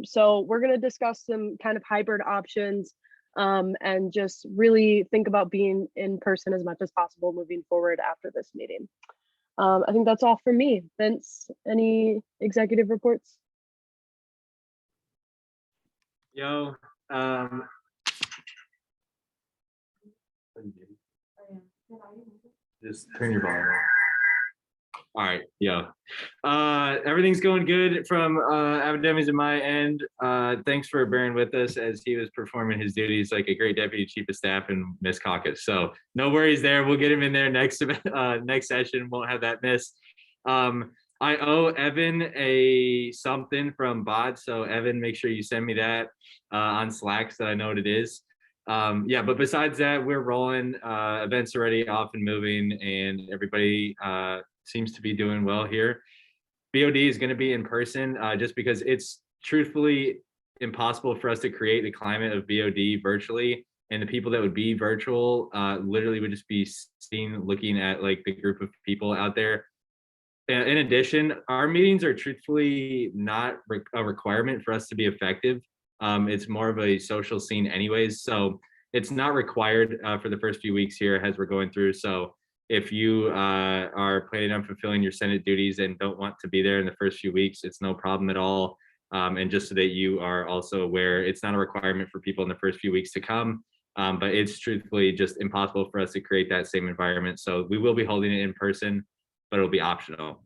So we're going to discuss some kind of hybrid options, and just really think about being in person as much as possible moving forward after this meeting. I think that's all for me. Vince, any executive reports? Yo, just turn your volume off. All right, yeah. Everything's going good from Academies at my end. Thanks for bearing with us as he was performing his duties like a great deputy chief of staff and Miss Caucus. So no worries there. We'll get him in there next session. Won't have that miss. I owe Evan a something from Bod. So Evan, make sure you send me that on Slack so I know what it is. Yeah, but besides that, we're rolling. Events already off and moving, and everybody seems to be doing well here. BOD is going to be in person just because it's truthfully impossible for us to create the climate of BOD virtually, and the people that would be virtual literally would just be seen looking at like the group of people out there. In addition, our meetings are truthfully not a requirement for us to be effective. It's more of a social scene anyways, so it's not required for the first few weeks here as we're going through. So if you are planning on fulfilling your Senate duties and don't want to be there in the first few weeks, it's no problem at all. And just so that you are also aware, it's not a requirement for people in the first few weeks to come, but it's truthfully just impossible for us to create that same environment. So we will be holding it in person, but it'll be optional.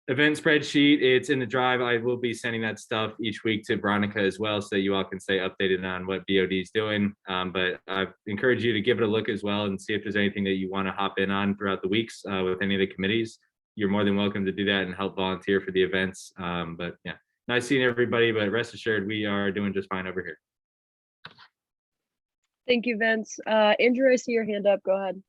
Event spreadsheet, it's in the drive. I will be sending that stuff each week to Veronica as well, so you all can stay updated on what BOD is doing. But I encourage you to give it a look as well and see if there's anything that you want to hop in on throughout the weeks with any of the committees. You're more than welcome to do that and help volunteer for the events. But yeah, nice seeing everybody, but rest assured we are doing just fine over here. Thank you, Vince. Andrew, I see your hand up. Go ahead.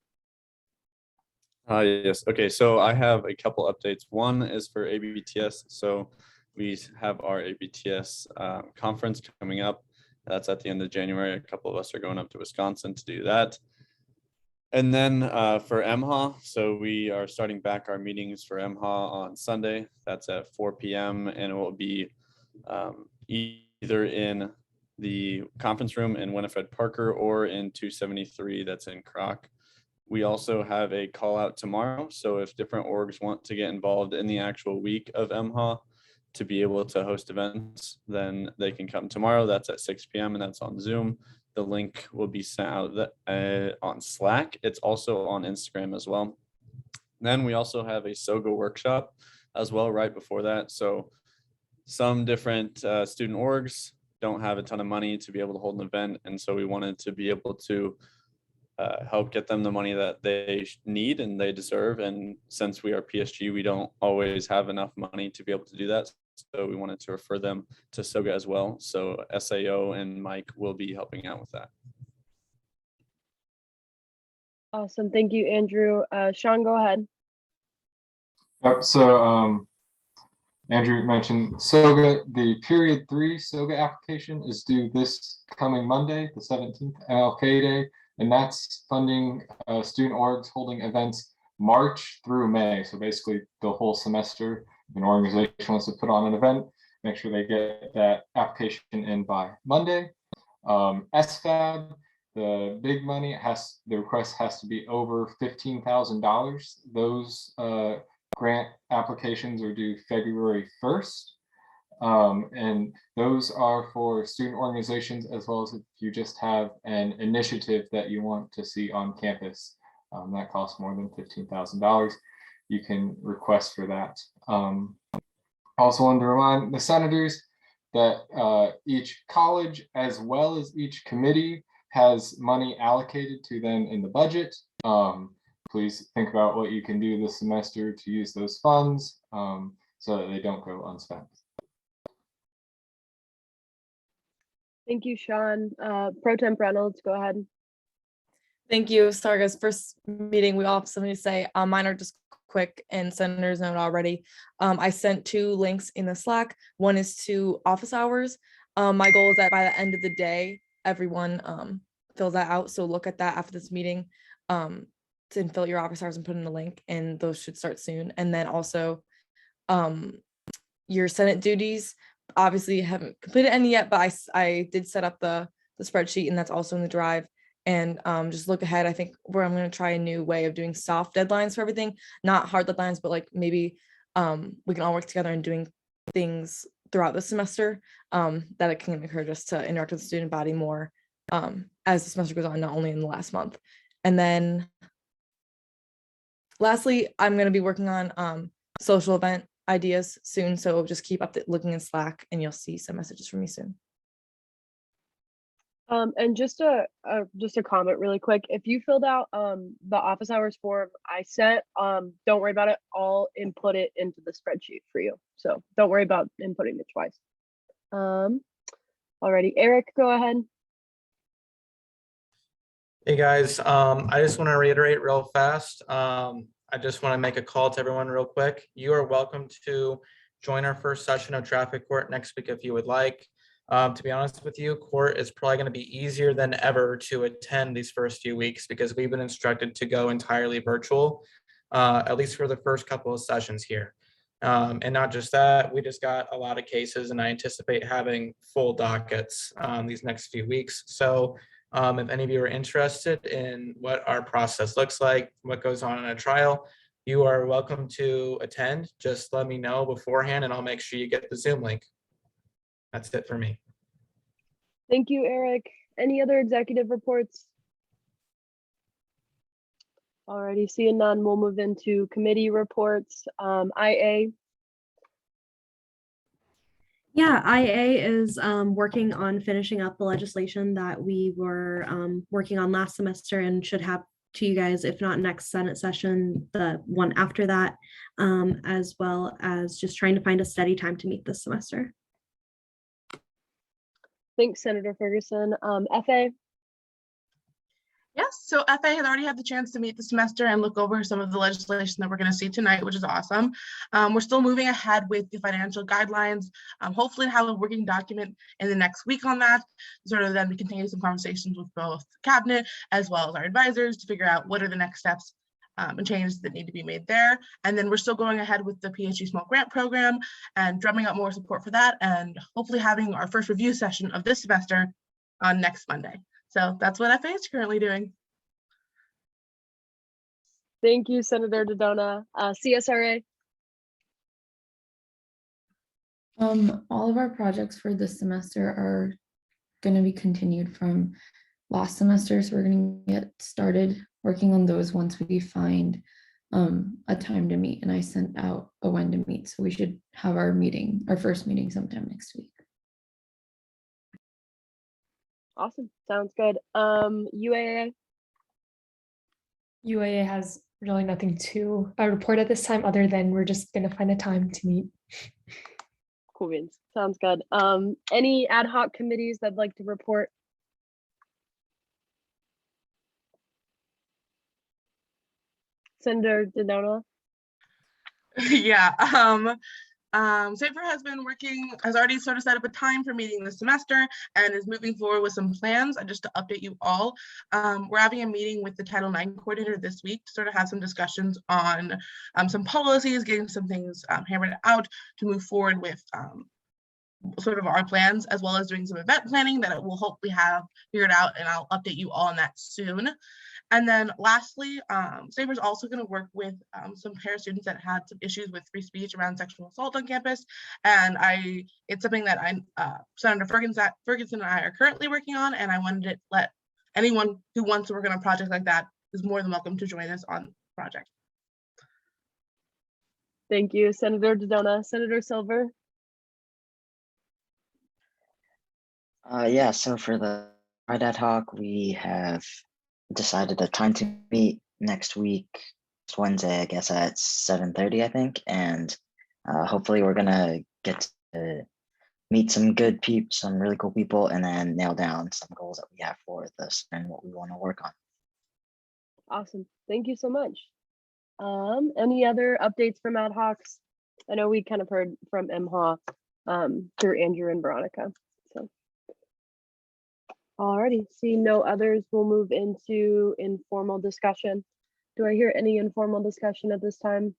Yes. Okay. So I have a couple updates. One is for ABTS. So we have our ABTS conference coming up. That's at the end of January. A couple of us are going up to Wisconsin to do that. And then for MHA, so we are starting back our meetings for MHA on Sunday. That's at 4 p.m. and it will be either in the conference room in Winifred Parker or in 273 that's in Croc. We also have a call out tomorrow. So if different orgs want to get involved in the actual week of MHA to be able to host events, then they can come tomorrow. That's at 6 p.m. and that's on Zoom. the link will be sent out on Slack. It's also on Instagram as well. Then we also have a SOGA workshop as well right before that. So some different student orgs don't have a ton of money to be able to hold an event. And so we wanted to be able to help get them the money that they need and they deserve. And since we are PSG, we don't always have enough money to be able to do that. So we wanted to refer them to SOGA as well. So SAO and Mike will be helping out with that. Awesome. Thank you, Andrew. Sean, go ahead. Yep. So Andrew mentioned SOGA. The period 3 SOGA application is due this coming Monday, the 17th, MLK Day, and that's funding student orgs holding events March through May. So basically the whole semester. If an organization wants to put on an event, make sure they get that application in by Monday. SFAB, the big money, the request has to be over $15,000. Those grant applications are due February 1st. And those are for student organizations, as well as if you just have an initiative that you want to see on campus that costs more than $15,000. You can request for that. Also wanted to remind the senators that each college, as well as each committee, has money allocated to them in the budget. Please think about what you can do this semester to use those funds so that they don't go unspent. Thank you, Sean. Pro Temp Reynolds, go ahead. Thank you. Sorry, guys. First meeting, we all have something to say. Mine are just quick and senators know it already. I sent 2 links in the Slack. One is to office hours. My goal is that by the end of the day, everyone fills that out. So look at that after this meeting to fill your office hours and put in the link, and those should start soon. And then also your Senate duties. Obviously haven't completed any yet, but I did set up the spreadsheet, and that's also in the drive. And just look ahead. I think I'm going to try a new way of doing soft deadlines for everything, not hard deadlines, but like maybe we can all work together and doing things throughout the semester that it can encourage us to interact with the student body more as the semester goes on, not only in the last month. And then lastly, I'm going to be working on social event ideas soon. So just keep up looking in Slack and you'll see some messages from me soon. And just a comment really quick. If you filled out the office hours form I sent, don't worry about it. I'll input it into the spreadsheet for you. So don't worry about inputting it twice. Alrighty, Eric, go ahead. Hey guys, I just want to reiterate real fast. I just want to make a call to everyone real quick. You are welcome to join our first session of traffic court next week if you would like. To be honest with you, court is probably going to be easier than ever to attend these first few weeks because we've been instructed to go entirely virtual, at least for the first couple of sessions here. And not just that, we just got a lot of cases and I anticipate having full dockets these next few weeks. So if any of you are interested in what our process looks like, what goes on in a trial, you are welcome to attend. Just let me know beforehand and I'll make sure you get the Zoom link. That's it for me. Thank you, Eric. Any other executive reports? Alrighty, seeing none, we'll move into committee reports. IA. Yeah, IA is working on finishing up the legislation that we were working on last semester and should have to you guys, if not next Senate session, the one after that, as well as just trying to find a steady time to meet this semester. Thanks, Senator Ferguson. FA. Yes, so FA has already had the chance to meet the semester and look over some of the legislation that we're going to see tonight, which is awesome. We're still moving ahead with the financial guidelines. Hopefully have a working document in the next week on that, sort of then we continue some conversations with both cabinet as well as our advisors to figure out what are the next steps and changes that need to be made there. And then we're still going ahead with the PhD small grant program and drumming up more support for that and hopefully having our first review session of this semester on next Monday. So that's what FA is currently doing. Thank you, Senator Dodona. CSRA. All of our projects for this semester are going to be continued from last semester. So we're going to get started working on those once we find a time to meet. And I sent out a when to meet. So we should have our first meeting sometime next week. Awesome. Sounds good. UAA. UAA has really nothing to report at this time other than we're just going to find a time to meet. Cool beans. Sounds good. Any ad hoc committees that'd like to report? Senator Dodona? Yeah. Safer has already sort of set up a time for meeting this semester and is moving forward with some plans. And just to update you all, we're having a meeting with the Title IX coordinator this week to sort of have some discussions on some policies, getting some things hammered out to move forward with sort of our plans, as well as doing some event planning that we'll hopefully have figured out, and I'll update you all on that soon. And then lastly, Safer is also going to work with some para students that had some issues with free speech around sexual assault on campus. And it's something that Senator Ferguson and I are currently working on, and I wanted to let anyone who wants to work on a project like that is more than welcome to join us on the project. Thank you, Senator Dodona. Senator Silver? Yeah, so for the Pride ad hoc, we have decided a time to meet next week, Wednesday, I guess at 7:30, I think, and hopefully we're gonna get to meet some some really cool people, and then nail down some goals that we have for this and what we want to work on. Awesome. Thank you so much. Any other updates from ad hocs? I know we kind of heard from MHA through Andrew and Veronica. So, alrighty, see no others, we'll move into informal discussion. Do I hear any informal discussion at this time?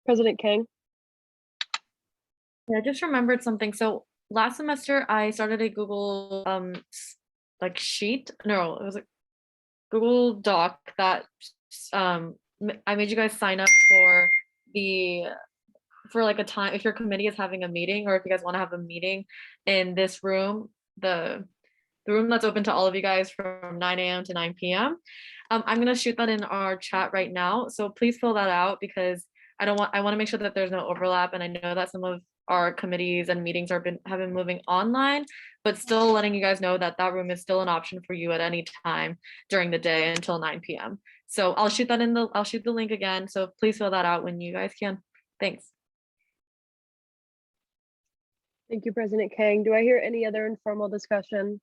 President Kang? Yeah, I just remembered something. So last semester I started a Google like sheet. No, it was a Google Doc that I made you guys sign up for like a time if your committee is having a meeting, or if you guys want to have a meeting in this room, the room that's open to all of you guys from 9 a.m. to 9 p.m. I'm gonna shoot that in our chat right now. So please fill that out, because I want to make sure that there's no overlap. And I know that some of our committees and meetings have been moving online, but still letting you guys know that that room is still an option for you at any time during the day until 9 p.m. So I'll shoot the link again. So please fill that out when you guys can. Thanks. Thank you, President Kang. Do I hear any other informal discussion?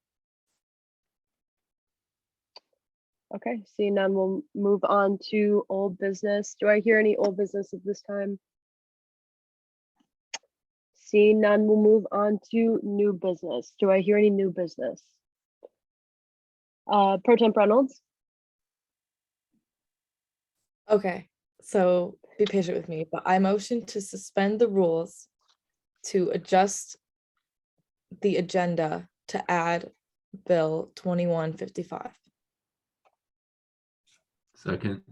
Okay, seeing none, we'll move on to old business. Do I hear any old business at this time? Seeing none, we'll move on to new business. Do I hear any new business? Pro Temp Reynolds? Okay, so be patient with me, but I motion to suspend the rules to adjust the agenda to add Bill 2155. Second.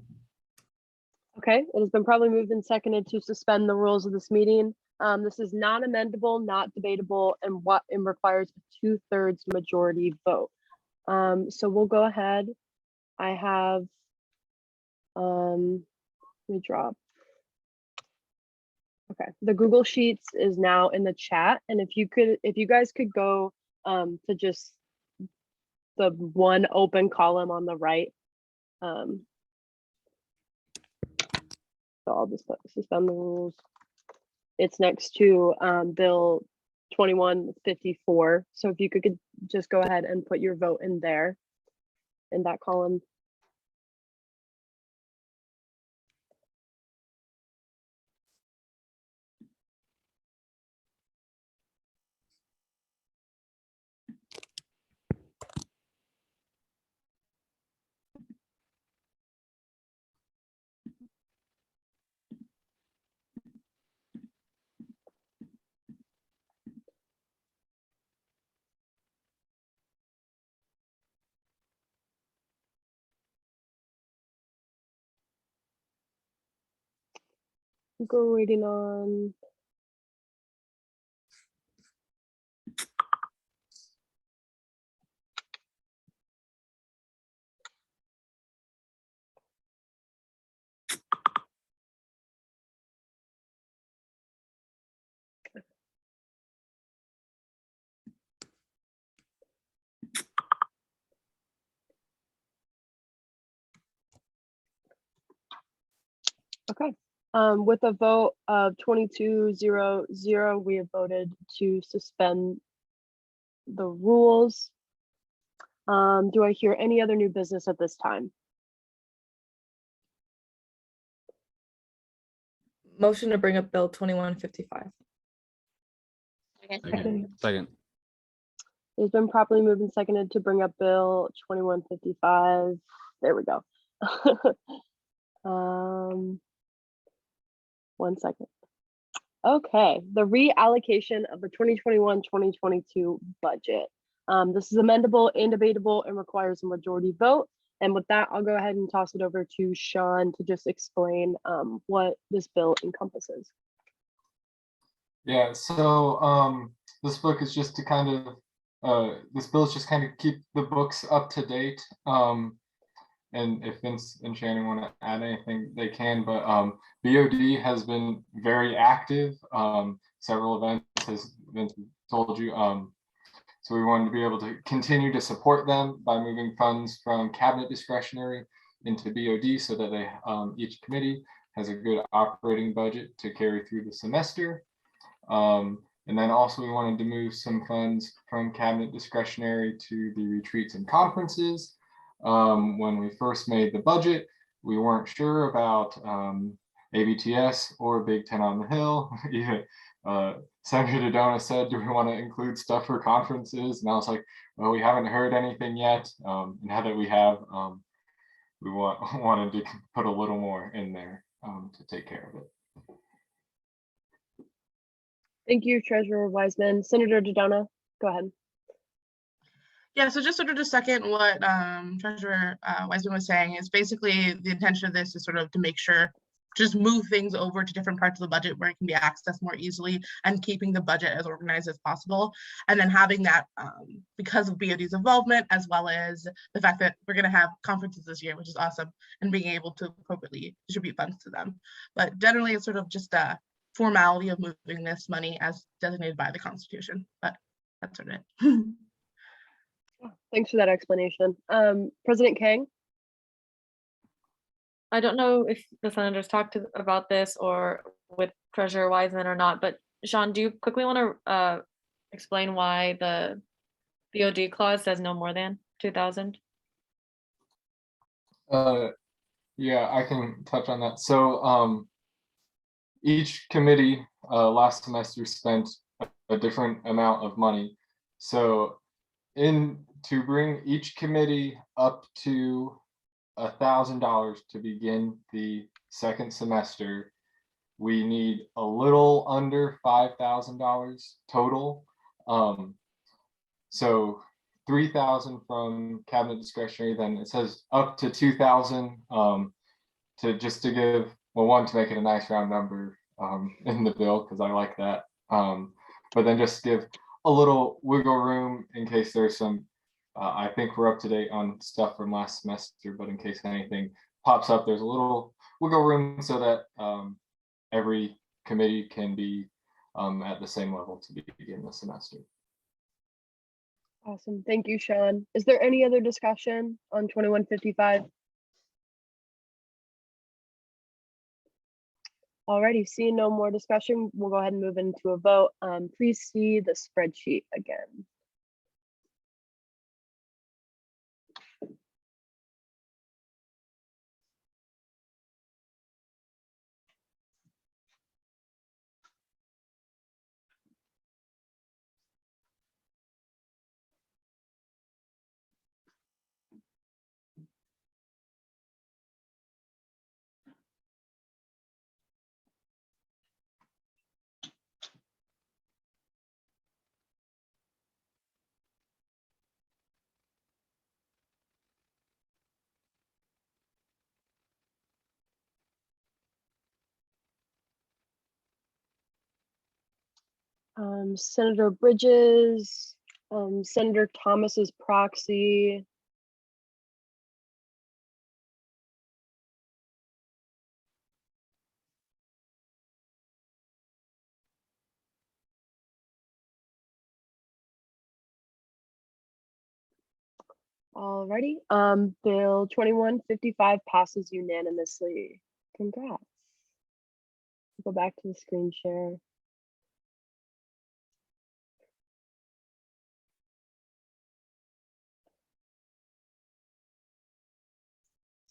Okay, it has been probably moved and seconded to suspend the rules of this meeting. This is not amendable, not debatable, and requires a 2/3 majority vote. So we'll go ahead. I have, let me drop. Okay, the Google Sheets is now in the chat, and if you guys could go to just the one open column on the right. So I'll just suspend the rules. It's next to Bill 2154. So if you could just go ahead and put your vote in there, in that column. Go waiting on Okay. With a vote of 22-0-0, we have voted to suspend the rules. Do I hear any other new business at this time? Motion to bring up Bill 2155. Second. It's been properly moved and seconded to bring up Bill 2155. There we go. 1 second. Okay, the reallocation of the 2021-2022 budget. This is amendable and debatable and requires a majority vote. And with that, I'll go ahead and toss it over to Sean to just explain what this bill encompasses. Yeah, so this book is just to kind of this bill is just kind of keep the books up to date. And if Vince and Shannon want to add anything, they can. But BOD has been very active. Several events, as Vince told you. So we wanted to be able to continue to support them by moving funds from cabinet discretionary into BOD so that they each committee has a good operating budget to carry through the semester. And then also we wanted to move some funds from cabinet discretionary to the retreats and conferences. When we first made the budget, we weren't sure about ABTS or Big Ten on the Hill. Senator Dodona said, do we want to include stuff for conferences? And I was like, well, we haven't heard anything yet. Now that we have, we wanted to put a little more in there to take care of it. Thank you, Treasurer Wiseman. Senator Dodona, go ahead. Yeah, so just sort of to second what Treasurer Wiseman was saying, is basically the intention of this is sort of to make sure, just move things over to different parts of the budget where it can be accessed more easily and keeping the budget as organized as possible. And then having that because of BOD's involvement, as well as the fact that we're going to have conferences this year, which is awesome, and being able to appropriately distribute funds to them. But generally, it's sort of just a formality of moving this money as designated by the Constitution. But that's sort of it. Thanks for that explanation. President Kang? I don't know if the senators talked about this or with Treasurer Wiseman or not, but Sean, do you quickly want to explain why the BOD clause says no more than 2,000? Yeah, I can touch on that. So each committee last semester spent a different amount of money. So to bring each committee up to $1,000 to begin the second semester, we need a little under $5,000 total. So 3,000 from cabinet discretionary, then it says up to 2,000 to give, well, one, to make it a nice round number in the bill, because I like that. But then just give a little wiggle room in case there's some, I think we're up to date on stuff from last semester, but in case anything pops up, there's a little wiggle room so that every committee can be at the same level to begin the semester. Awesome. Thank you, Sean. Is there any other discussion on 2155? Alrighty, seeing no more discussion, we'll go ahead and move into a vote. Please see the spreadsheet again. Senator Bridges, Senator Thomas's proxy. Alrighty, Bill 2155 passes unanimously. Congrats. Go back to the screen share.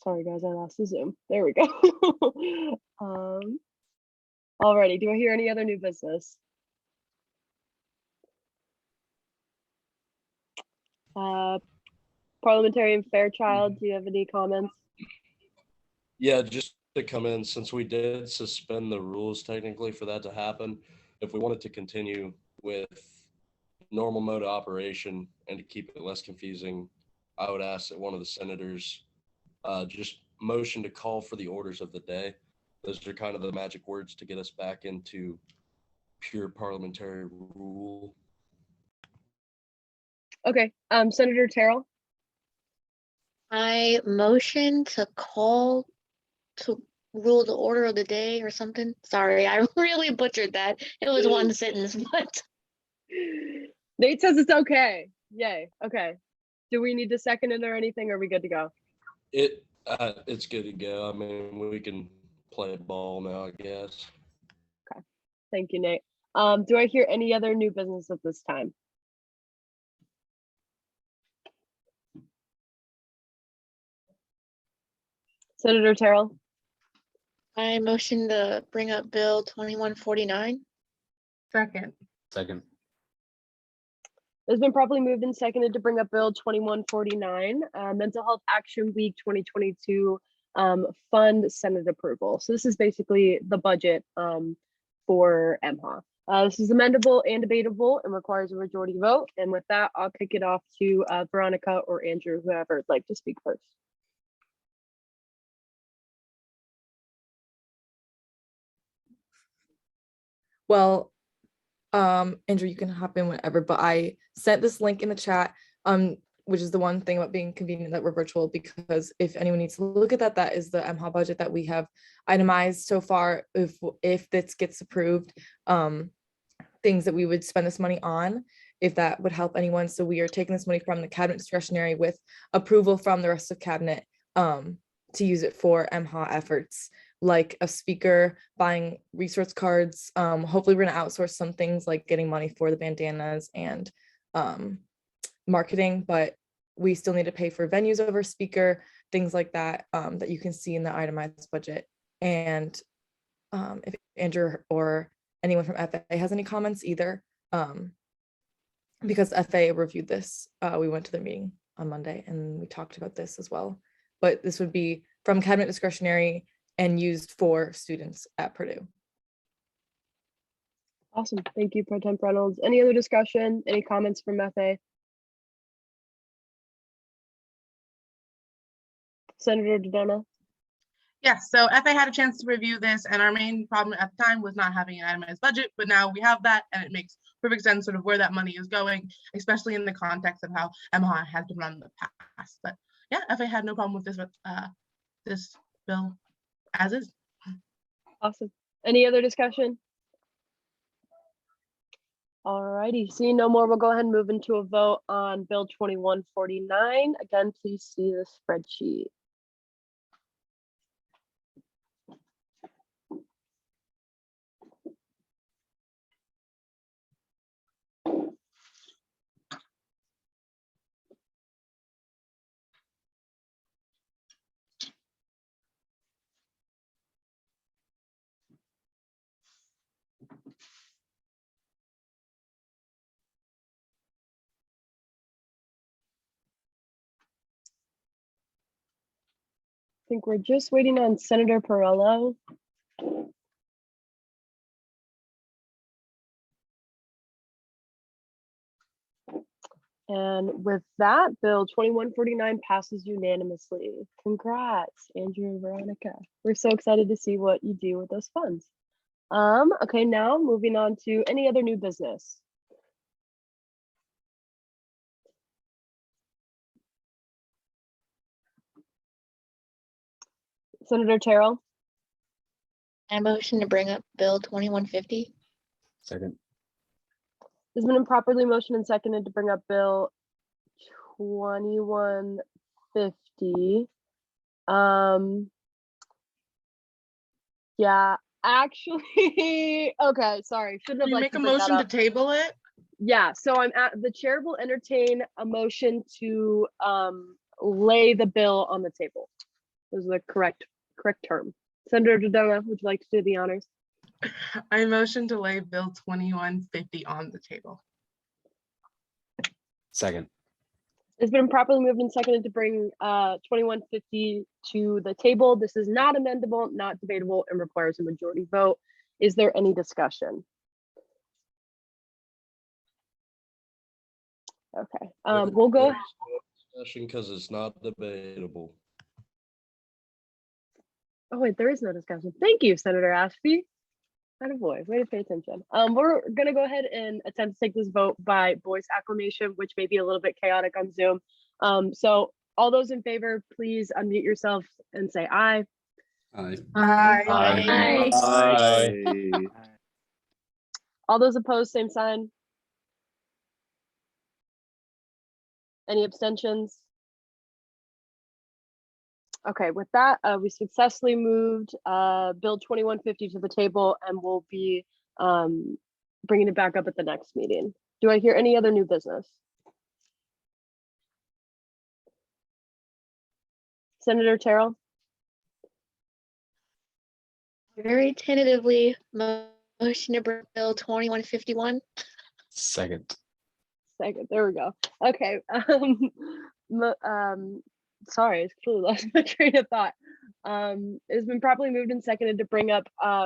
Sorry guys, I lost the Zoom. There we go. Alrighty, do I hear any other new business? Parliamentarian Fairchild, do you have any comments? Yeah, just to come in, since we did suspend the rules technically for that to happen, if we wanted to continue with normal mode of operation and to keep it less confusing, I would ask that one of the senators just motion to call for the orders of the day. Those are kind of the magic words to get us back into pure parliamentary rule. Okay, Senator Terrell. I motion to call to rule the order of the day or something. Sorry, I really butchered that. It was one sentence, but Nate says it's okay. Yay. Okay. Do we need to second it or anything? Or are we good to go? It's good to go. I mean, we can play ball now, I guess. Okay. Thank you, Nate. Do I hear any other new business at this time? Senator Terrell. I motion to bring up Bill 2149. Second. Second. It's been properly moved and seconded to bring up Bill 2149, Mental Health Action Week 2022 fund Senate approval. So this is basically the budget for MHA. This is amendable and debatable and requires a majority vote. And with that, I'll kick it off to Veronica or Andrew, whoever would like to speak first. Well, Andrew, you can hop in whenever, but I sent this link in the chat, which is the one thing about being convenient that we're virtual, because if anyone needs to look at that, that is the MHA budget that we have itemized so far. If this gets approved, things that we would spend this money on, if that would help anyone. So we are taking this money from the cabinet discretionary with approval from the rest of cabinet to use it for MHA efforts, like a speaker, buying resource cards. Hopefully we're gonna outsource some things like getting money for the bandanas and marketing, but we still need to pay for venues over speaker, things like that, that you can see in the itemized budget. And if Andrew or anyone from FA has any comments either, because FA reviewed this, we went to their meeting on Monday and we talked about this as well. But this would be from cabinet discretionary and used for students at Purdue. Awesome. Thank you, Pro Temp Reynolds. Any other discussion? Any comments from FA? Senator Dodonna. Yes, so FA had a chance to review this, and our main problem at the time was not having an itemized budget, but now we have that, and it makes perfect sense sort of where that money is going, especially in the context of how MHA has been run in the past. But yeah, FA had no problem with this bill as is. Awesome. Any other discussion? Alrighty, seeing no more, we'll go ahead and move into a vote on Bill 2149. Again, please see the spreadsheet. I think we're just waiting on Senator Perello. And with that, Bill 2149 passes unanimously. Congrats, Andrew and Veronica. We're so excited to see what you do with those funds. Okay, now moving on to any other new business. Senator Terrell. I motion to bring up Bill 2150. Second. There's been improperly motioned and seconded to bring up Bill 2150. Yeah, Actually, okay, sorry, shouldn't have Can you like make a bring that motion to up. table it? Yeah, so the chair will entertain a motion to lay the bill on the table. Those are the correct term. Senator Dodona, would you like to do the honors? I motion to lay Bill 2150 on the table. Second. It's been properly moved and seconded to bring 2150 to the table. This is not amendable, not debatable, and requires a majority vote. Is there any discussion? Okay, we'll go. Discussion because it's not debatable. Oh wait, there is no discussion. Thank you, Senator Ashby. Attaboy, way to pay attention. We're gonna go ahead and attempt to take this vote by voice acclamation, which may be a little bit chaotic on Zoom. So all those in favor, please unmute yourself and say aye. Aye. Aye. Aye. All those opposed, same sign. Any abstentions? Okay, with that, we successfully moved Bill 2150 to the table, and we'll be bringing it back up at the next meeting. Do I hear any other new business? Senator Terrell? Very tentatively, motion to bring Bill 2151. Second. Second, there we go. Okay. Sorry, I completely lost my train of thought. It's been properly moved and seconded to bring up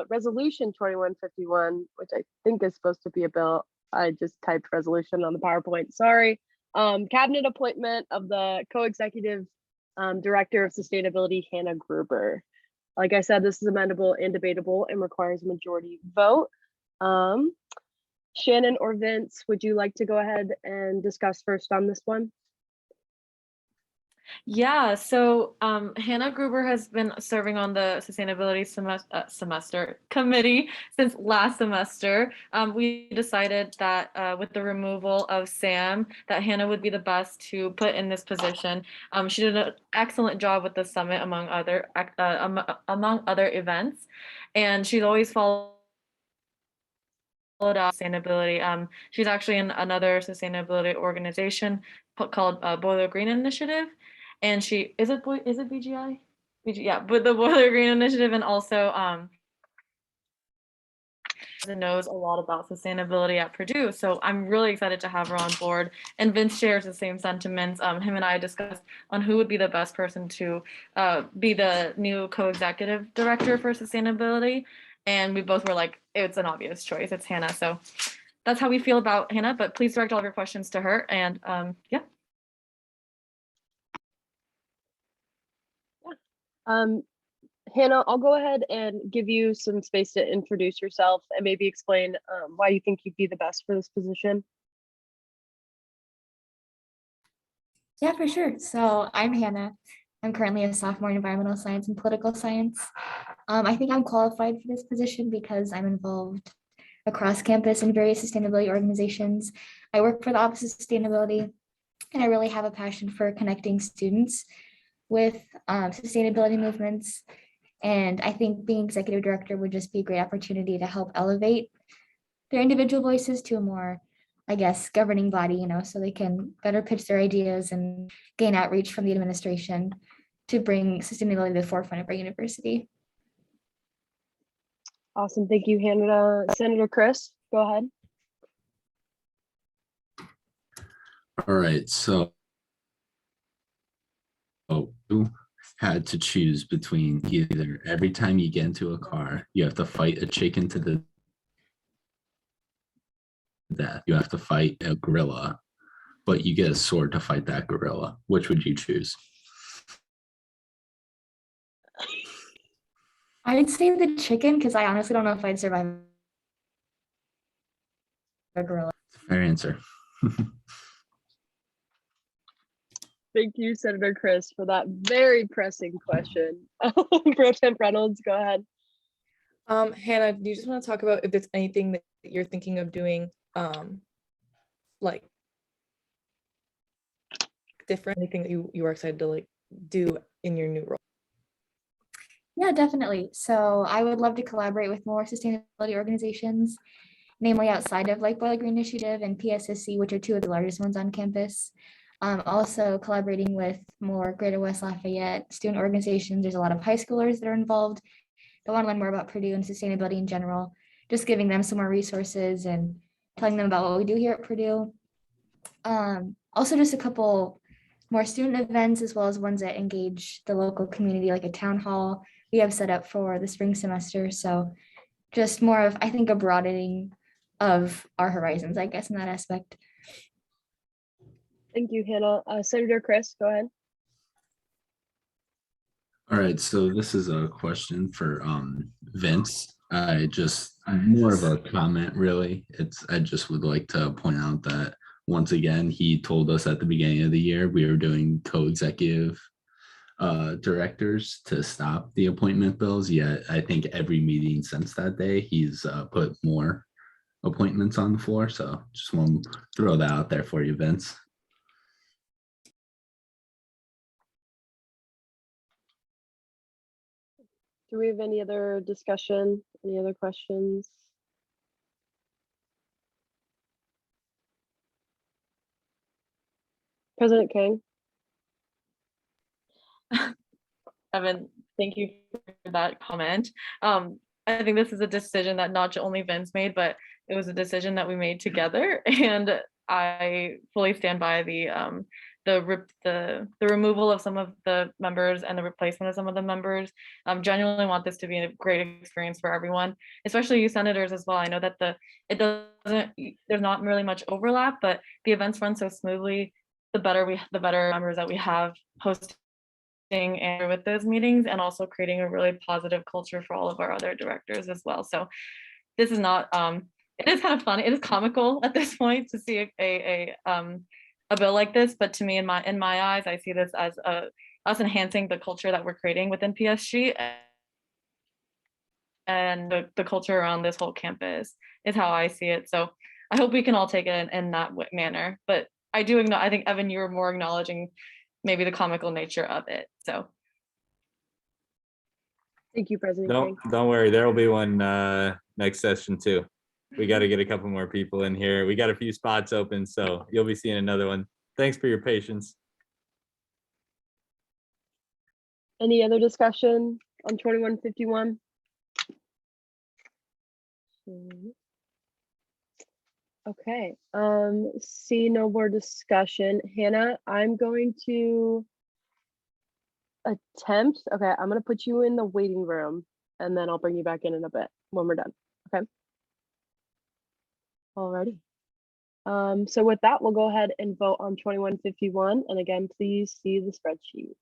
resolution 2151, which I think is supposed to be a bill. I just typed resolution on the PowerPoint. Sorry. Cabinet appointment of the co-executive director of sustainability, Hannah Gruber. Like I said, this is amendable and debatable and requires a majority vote. Shannon or Vince, would you like to go ahead and discuss first on this one? Yeah, so Hannah Gruber has been serving on the sustainability semester committee since last semester. We decided that with the removal of Sam, that Hannah would be the best to put in this position. She did an excellent job with the summit among other events, and she's always followed up sustainability. She's actually in another sustainability organization called Boiler Green Initiative, and she is it BGI? Yeah, but the Boiler Green Initiative, and also knows a lot about sustainability at Purdue. So I'm really excited to have her on board. And Vince shares the same sentiments. Him and I discussed on who would be the best person to be the new co-executive director for sustainability. And we both were like, it's an obvious choice. It's Hannah. So that's how we feel about Hannah, but please direct all of your questions to her. And yeah. Hannah, I'll go ahead and give you some space to introduce yourself and maybe explain why you think you'd be the best for this position. Yeah, for sure. So I'm Hannah. I'm currently a sophomore in environmental science and political science. I think I'm qualified for this position because I'm involved across campus in various sustainability organizations. I work for the Office of Sustainability, and I really have a passion for connecting students with sustainability movements. And I think being executive director would just be a great opportunity to help elevate their individual voices to a more, I guess, governing body, so they can better pitch their ideas and gain outreach from the administration to bring sustainability to the forefront of our university. Awesome. Thank you, Hannah. Senator Chris, go ahead. All right. So you had to choose between either every time you get into a car, you have to fight a chicken to the death. You have to fight a gorilla, but you get a sword to fight that gorilla. Which would you choose? I'd say the chicken because I honestly don't know if I'd survive a gorilla. Fair answer. Thank you, Senator Chris, for that very pressing question. Pro Temp Reynolds, go ahead. Hannah, do you just want to talk about if there's anything that you're thinking of doing, like different, anything that you are excited to like do in your new role? Yeah, definitely. So I would love to collaborate with more sustainability organizations, namely outside of like Boiler Green Initiative and PSSC, which are two of the largest ones on campus. Also collaborating with more Greater West Lafayette student organizations. There's a lot of high schoolers that are involved that want to learn more about Purdue and sustainability in general. Just giving them some more resources and telling them about what we do here at Purdue. Also just a couple more student events as well as ones that engage the local community, like a town hall we have set up for the spring semester. So just more of, I think, a broadening of our horizons, I guess, in that aspect. Thank you, Hannah. Senator Chris, go ahead. All right, so this is a question for Vince. I just more of a comment, really. I just would like to point out that once again, he told us at the beginning of the year we were doing co-executive directors to stop the appointment bills. Yet I think every meeting since that day, he's put more appointments on the floor. So just want to throw that out there for you, Vince. Do we have any other discussion? Any other questions? President King. Evan, thank you for that comment. I think this is a decision that not only Vince made, but it was a decision that we made together, and I fully stand by the removal of some of the members and the replacement of some of the members. Genuinely want this to be a great experience for everyone, especially you senators as well. I know that there's not really much overlap, but the events run so smoothly. The better members that we have hosting and with those meetings, and also creating a really positive culture for all of our other directors as well. So this is not it is kind of funny, it is comical at this point to see a bill like this, but to me, in my eyes, I see this as us enhancing the culture that we're creating within PSG, and the culture around this whole campus is how I see it. So I hope we can all take it in that manner, but I think Evan, you were more acknowledging maybe the comical nature of it. So thank you, President. Don't worry, there will be one next session too. We got to get a couple more people in here. We got a few spots open, so you'll be seeing another one. Thanks for your patience. Any other discussion on 2151? Okay, see no more discussion. Hannah, I'm going to attempt, okay, I'm gonna put you in the waiting room and then I'll bring you back in a bit when we're done, okay? Alrighty. So with that, we'll go ahead and vote on 2151. And again, please see the spreadsheet.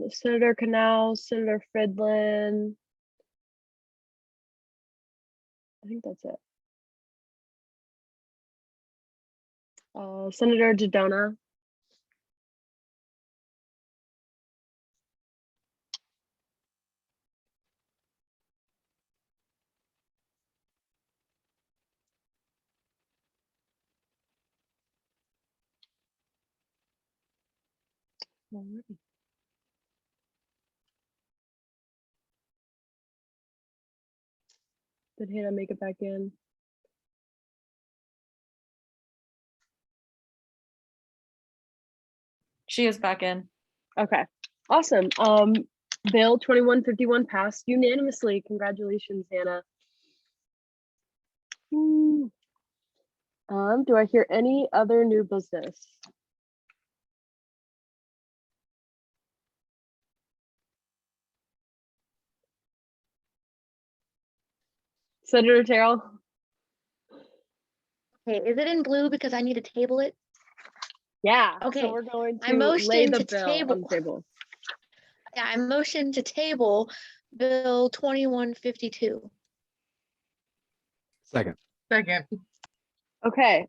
Senator Canal, Senator Fridlin. I think that's it. Senator Jadona. Alrighty. Did Hannah make it back in? she is back in. Okay, awesome. Bill 2151 passed unanimously. Congratulations, Hannah. Do I hear any other new business? Senator Terrell? Okay, is it in blue because I need to table it? Yeah, Okay, so we're going I to lay motion the to bill on table. the table. Yeah, I motion to table Bill 2152. Second. Second. Okay,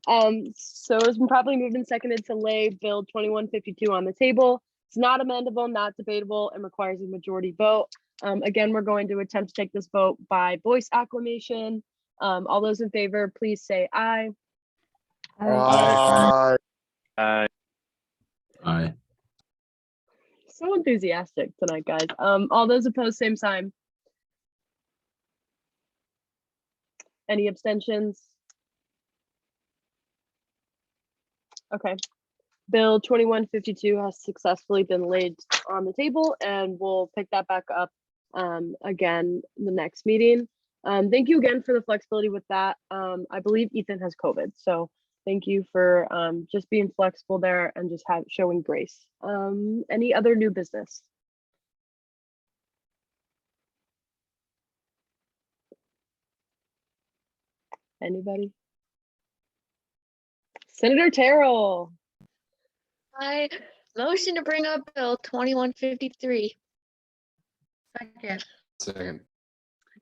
so it's been probably moved and seconded to lay Bill 2152 on the table. It's not amendable, not debatable, and requires a majority vote. Again, we're going to attempt to take this vote by voice acclamation. All those in favor, please say aye. Aye. Aye. So enthusiastic tonight, guys. All those opposed, same sign. Any abstentions? Okay. Bill 2152 has successfully been laid on the table, and we'll pick that back up again in the next meeting. Thank you again for the flexibility with that. I believe Ethan has COVID, so thank you for just being flexible there and just showing grace. Any other new business? Anybody? Senator Terrell. I motion to bring up Bill 2153. Second. Second.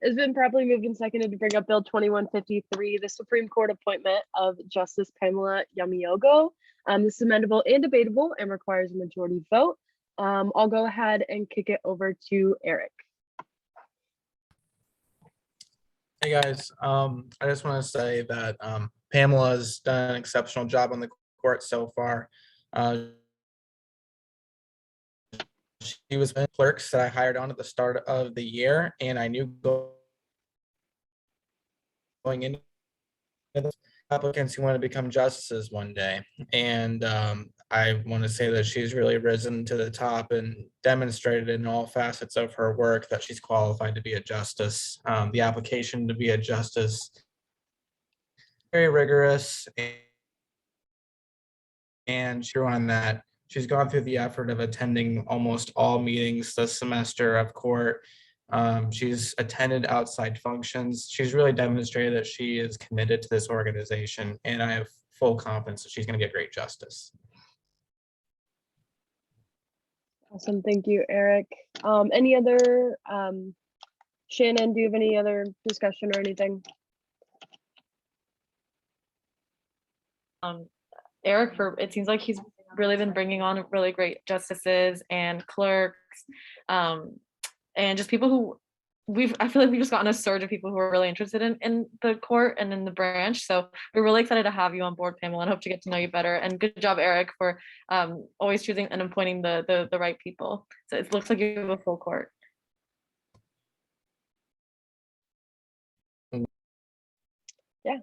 It's been properly moved and seconded to bring up Bill 2153, the Supreme Court appointment of Justice Pamela Yamiogo. This is amendable and debatable and requires a majority vote. I'll go ahead and kick it over to Eric. Hey guys, I just want to say that Pamela's done an exceptional job on the court so far. She was one of the clerks that I hired on at the start of the year, and I knew going into the applicants who want to become justices one day. And I want to say that she's really risen to the top and demonstrated in all facets of her work that she's qualified to be a justice. The application to be a justice, very rigorous, and sure on that. She's gone through the effort of attending almost all meetings this semester of court. She's attended outside functions. She's really demonstrated that she is committed to this organization, and I have full confidence that she's going to get great justice. Awesome, thank you, Eric. Any other, Shannon, do you have any other discussion or anything? Eric, it seems like he's really been bringing on really great justices and clerks, and just people who I feel like we've just gotten a surge of people who are really interested in the court and in the branch. So we're really excited to have you on board, Pamela, and hope to get to know you better. And good job, Eric, for always choosing and appointing the right people. So it looks like you have a full court. Yeah.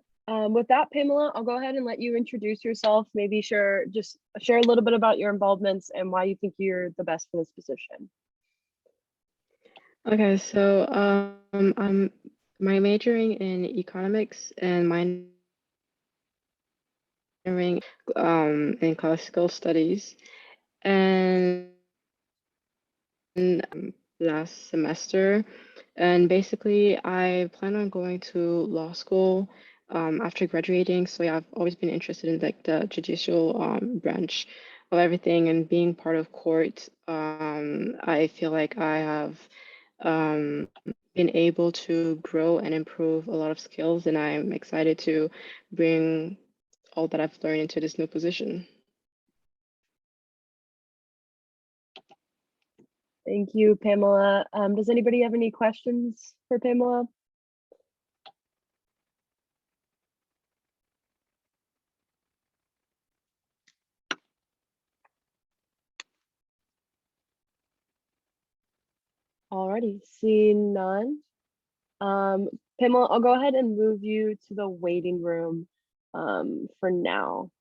With that, Pamela, I'll go ahead and let you introduce yourself. Maybe share a little bit about your involvements and why you think you're the best for this position. Okay, so I'm majoring in economics and minoring in classical studies, and last semester, and basically I plan on going to law school after graduating. So yeah, I've always been interested in like the judicial branch of everything, and being part of court. I feel like I have been able to grow and improve a lot of skills, and I'm excited to bring all that I've learned into this new position. Thank you, Pamela. Does anybody have any questions for Pamela? Alrighty, seeing none. Pamela, I'll go ahead and move you to the waiting room for now.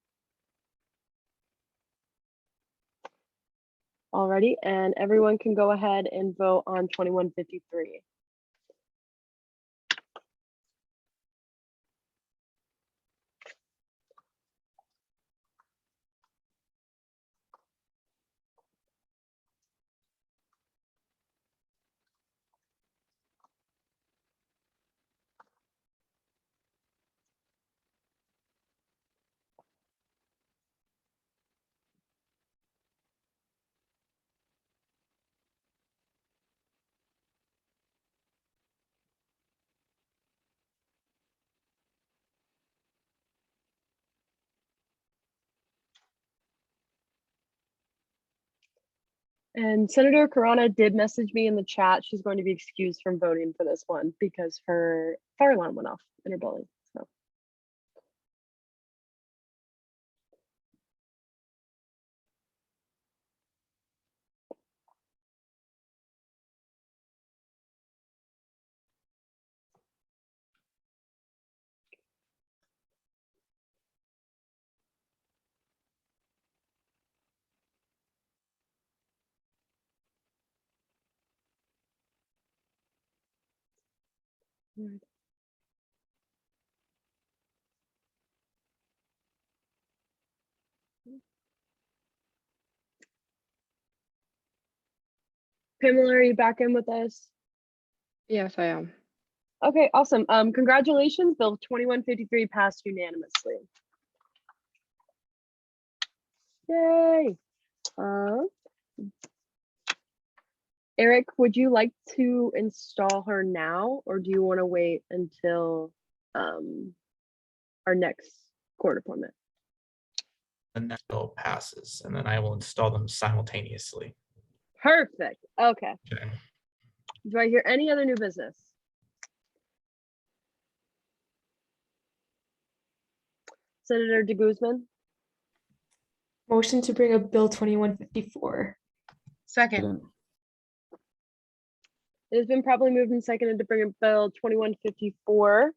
Alrighty, and everyone can go ahead and vote on 2153. And Senator Karana did message me in the chat. She's going to be excused from voting for this one because her fire alarm went off in her building. So. Pamela, are you back in with us? Yes, I am. Okay, awesome. Congratulations, Bill 2153 passed unanimously. Yay. Eric, would you like to install her now, or do you want to wait until our next court appointment? The next bill passes, and then I will install them simultaneously. Perfect. Okay. Okay. Do I hear any other new business? Senator de Guzman? Motion to bring up Bill 2154. Second. It has been properly moved and seconded to bring up Bill 2154,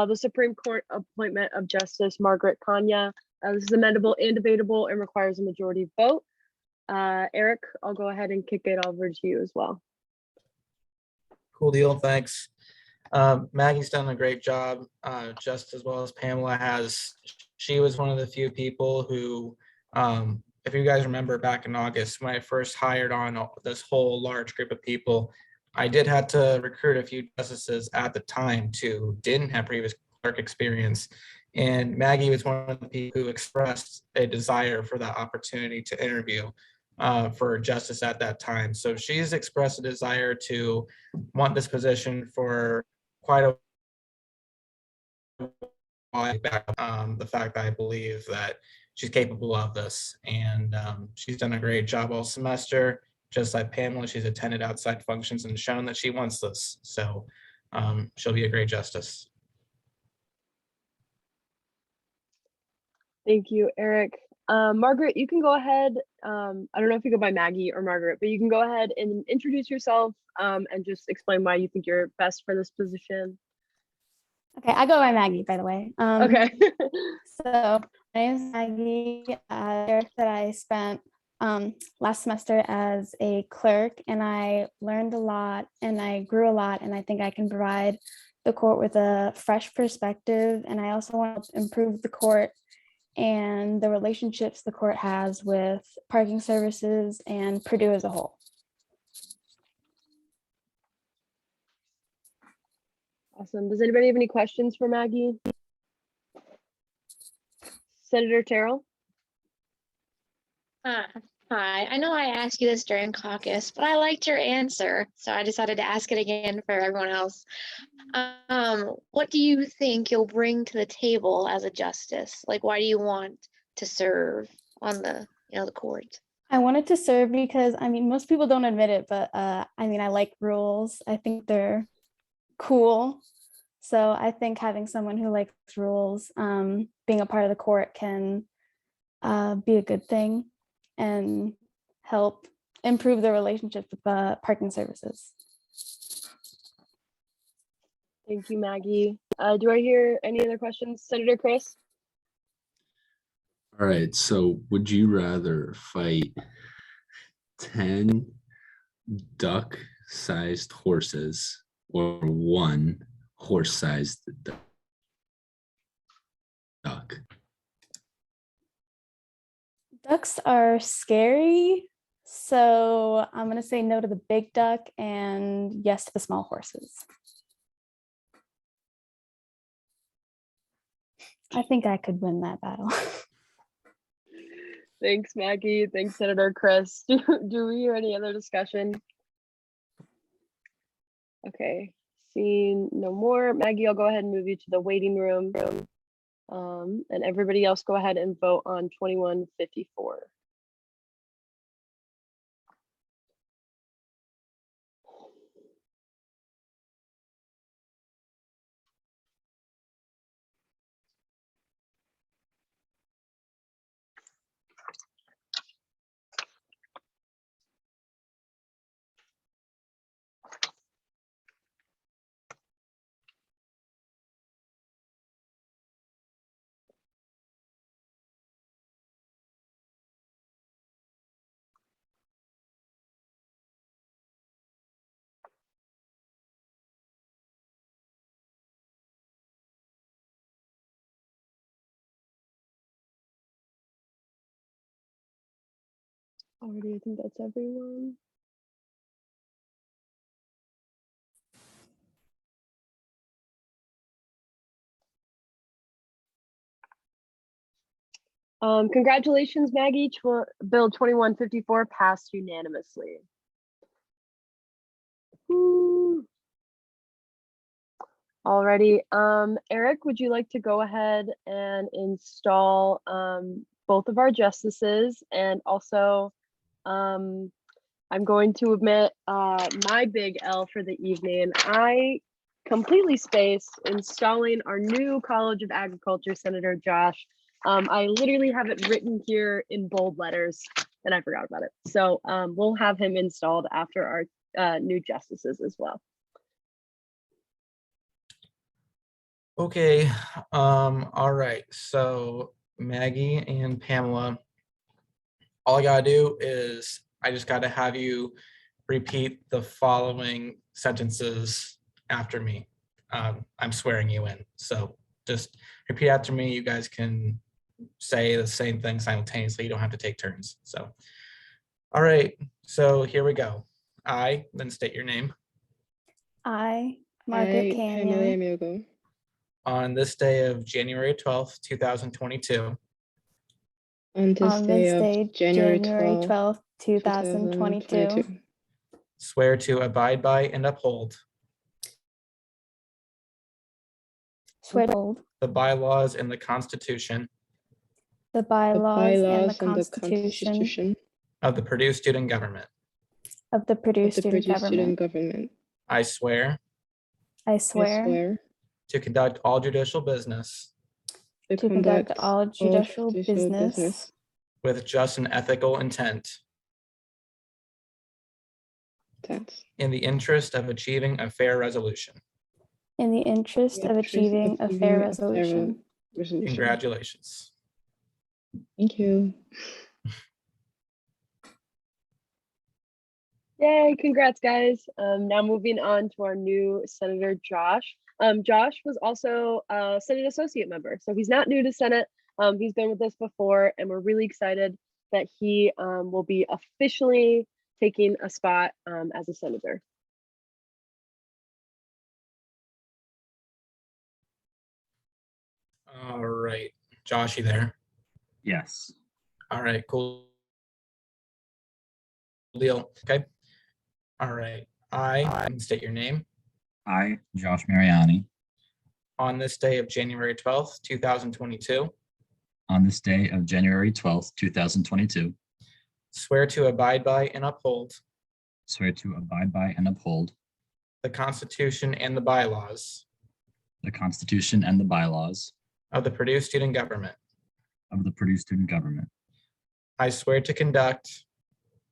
the Supreme Court appointment of Justice Margaret Kanya. This is amendable and debatable and requires a majority vote. Eric, I'll go ahead and kick it over to you as well. Cool deal, thanks. Maggie's done a great job, just as well as Pamela has. She was one of the few people who, if you guys remember back in August, when I first hired on this whole large group of people, I did have to recruit a few justices at the time who didn't have previous clerk experience. And Maggie was one of the people who expressed a desire for that opportunity to interview for justice at that time. So she's expressed a desire to want this position for quite a while back. The fact that I believe that she's capable of this, and she's done a great job all semester. Just like Pamela, she's attended outside functions and shown that she wants this. So she'll be a great justice. Thank you, Eric. Margaret, you can go ahead. I don't know if you go by Maggie or Margaret, but you can go ahead and introduce yourself and just explain why you think you're best for this position. Okay, I go by Maggie, by the way. Okay. So my name is Maggie. Eric that I spent last semester as a clerk, and I learned a lot and I grew a lot, and I think I can provide the court with a fresh perspective. And I also want to improve the court and the relationships the court has with parking services and Purdue as a whole. Awesome. Does anybody have any questions for Maggie? Senator Terrell? Hi, I know I asked you this during caucus, but I liked your answer, so I decided to ask it again for everyone else. What do you think you'll bring to the table as a justice? Like, why do you want to serve on the, the court? I wanted to serve because, I mean, most people don't admit it, but I mean, I like rules. I think they're cool. So I think having someone who likes rules, being a part of the court can be a good thing and help improve the relationship with the parking services. Thank you, Maggie. Do I hear any other questions? Senator Chris? All right, so would you rather fight 10 duck-sized horses or one horse-sized duck? Ducks are scary, so I'm going to say no to the big duck and yes to the small horses. I think I could win that battle. Thanks, Maggie. Thanks, Senator Chris. Do we hear any other discussion? Okay, seeing no more. Maggie, I'll go ahead and move you to the waiting room. And everybody else go ahead and vote on 2154. Alrighty, I think that's everyone. Congratulations, Maggie. Bill 2154 passed unanimously. Woo. Alrighty, Eric, would you like to go ahead and install both of our justices? And also, I'm going to admit my big L for the evening. I completely spaced installing our new College of Agriculture Senator Josh. I literally have it written here in bold letters and I forgot about it. So we'll have him installed after our new justices as well. Okay, all right, so Maggie and Pamela, all I gotta do is I just gotta have you repeat the following sentences after me. I'm swearing you in, so just repeat after me. You guys can say the same thing simultaneously. You don't have to take turns. So, all right, so here we go. I, then state your name. I, Margaret Pamela Canyon, Amigo. On this day of January 12th, 2022. On this on day this of day, January January 12th, 12th, 2022, Swear to abide by and uphold swear to uphold the bylaws and the Constitution the bylaws and the Constitution of the Purdue Student Government. of the Purdue of the Student Purdue Student Government. Government. I swear I I swear swear to conduct all judicial business to to conduct all judicial business business with just and ethical intent in the interest of achieving a fair resolution. in the interest of achieving a fair resolution. Congratulations. Thank you. Yay, congrats guys. Now moving on to our new Senator Josh. Josh was also a Senate Associate Member, so he's not new to Senate. He's been with us before and we're really excited that he will be officially taking a spot as a Senator. All right, Josh, you there? Yes. All right, cool deal. Okay. All right. I state your name. I, Josh Mariani, On this day of January 12th, 2022, on this day of January 12th, 2022, swear to abide by and uphold swear to abide by and uphold the Constitution and the bylaws the Constitution and the bylaws of the Purdue Student Government. of the Purdue Student Government. I swear to conduct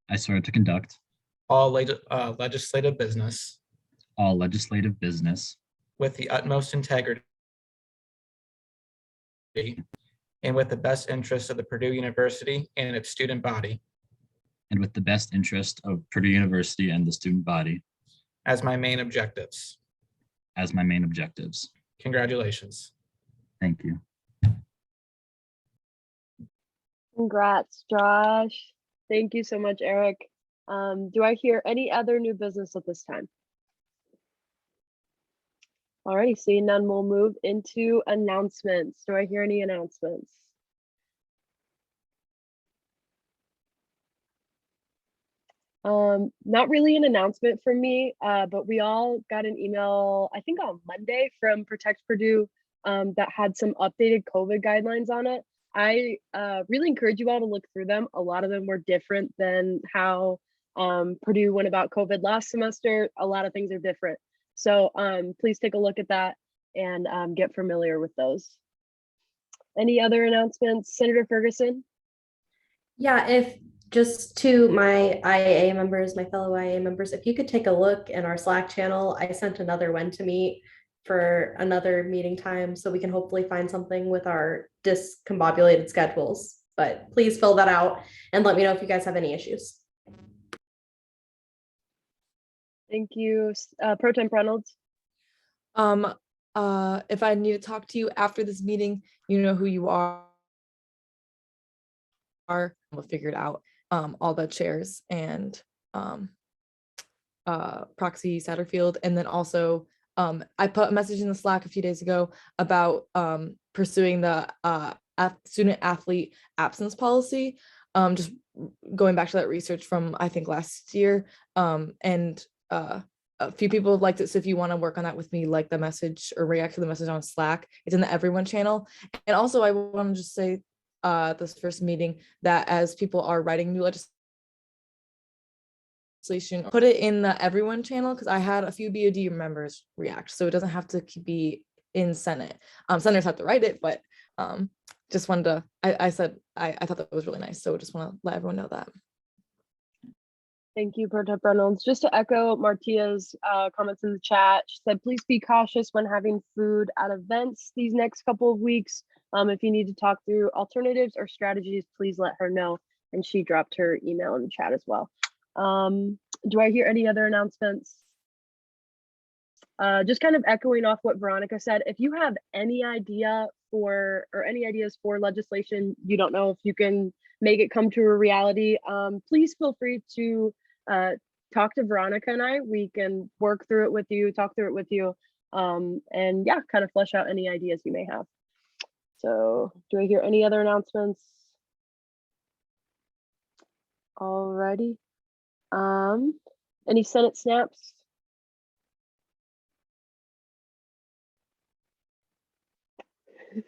I swear to conduct all legislative business all legislative business with the utmost integrity and with the best interest of the Purdue University and its student body and with the best interest of Purdue University and the student body as my main objectives. as my main objectives. Congratulations. Thank you. Congrats, Josh. Thank you so much, Eric. Do I hear any other new business at this time? Alrighty, seeing none, we'll move into announcements. Do I hear any announcements? Not really an announcement from me, but we all got an email, I think on Monday from Protect Purdue that had some updated COVID guidelines on it. I really encourage you all to look through them. A lot of them were different than how Purdue went about COVID last semester. A lot of things are different. So please take a look at that and get familiar with those. Any other announcements? Senator Ferguson? Yeah, if just to my IAA members, my fellow IAA members, if you could take a look in our Slack channel, I sent another when to meet for another meeting time so we can hopefully find something with our discombobulated schedules. But please fill that out and let me know if you guys have any issues. Thank you. Pro Temp Reynolds? If I need to talk to you after this meeting, you know who you are. We'll figure it out. all the chairs and Proxy Satterfield. And then also I put a message in the Slack a few days ago about pursuing the student athlete absence policy. Just going back to that research from I think last year. And a few people have liked it. So if you want to work on that with me, like the message or react to the message on Slack, it's in the Everyone channel. And also I want to just say this first meeting that as people are writing new legislation, put it in the Everyone channel, because I had a few BOD members react, so it doesn't have to be in Senate. Senators have to write it, but just wanted to, I said I thought that was really nice, so just want to let everyone know that. Thank you, Pro Temp Reynolds. Just to echo Martia's comments in the chat, she said, please be cautious when having food at events these next couple of weeks. If you need to talk through alternatives or strategies, please let her know. And she dropped her email in the chat as well. Do I hear any other announcements? Just kind of echoing off what Veronica said, if you have any idea for, or any ideas for legislation, you don't know if you can make it come to a reality, please feel free to talk to Veronica and I. We can work through it with you, talk through it with you, and yeah, kind of flesh out any ideas you may have. So do I hear any other announcements? Alrighty. Any Senate snaps?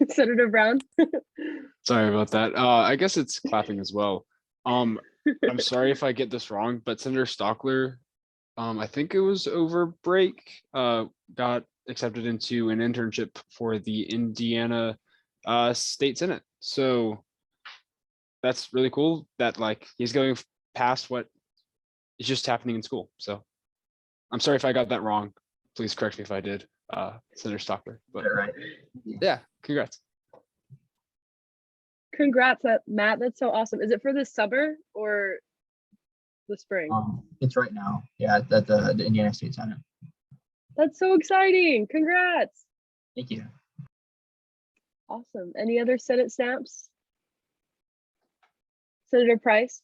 Senator Brown. Sorry about that. I guess it's clapping as well. I'm sorry if I get this wrong, but Senator Stockler, I think it was over break, got accepted into an internship for the Indiana State Senate. So that's really cool that like he's going past what is just happening in school. So I'm sorry if I got that wrong. Please correct me if I did, Senator Stockler. But right. Yeah, congrats. Congrats, Matt. That's so awesome. Is it for the summer or the spring? It's right now. Yeah, at the Indiana State Senate. That's so exciting. Congrats. Thank you. Awesome. Any other Senate snaps? Senator Price.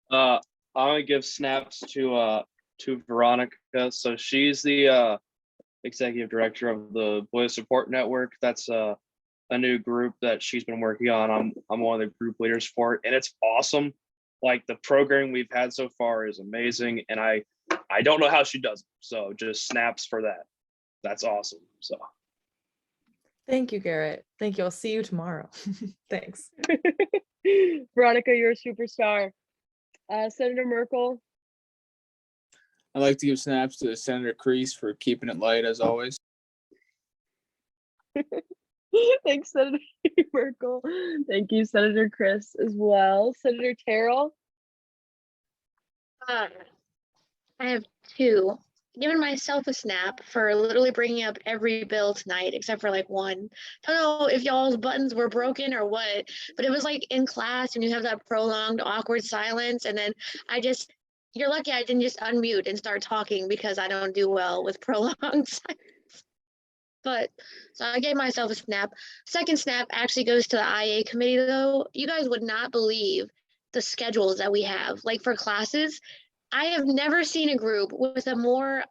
I'm gonna give snaps to Veronica. So she's the executive director of the Boys Support Network. That's a new group that she's been working on. I'm one of the group leaders for it, and it's awesome. Like the programming we've had so far is amazing, and I don't know how she does it. So just snaps for that. That's awesome. So Thank you, Garrett. Thank you. I'll see you tomorrow. Thanks. Veronica, you're a superstar. Senator Merkel. I'd like to give snaps to Senator Crease for keeping it light as always. Thanks, Senator Merkel. Thank you, Senator Chris, as well. Senator Terrell. I have two. Giving myself a snap for literally bringing up every bill tonight, except for like one. Don't know if y'all's buttons were broken or what, but it was like in class and you have that prolonged awkward silence. And then you're lucky I didn't just unmute and start talking because I don't do well with prolonged silence. But so I gave myself a snap. Second snap actually goes to the IA committee though. You guys would not believe the schedules that we have. Like for classes, I have never seen a group with a more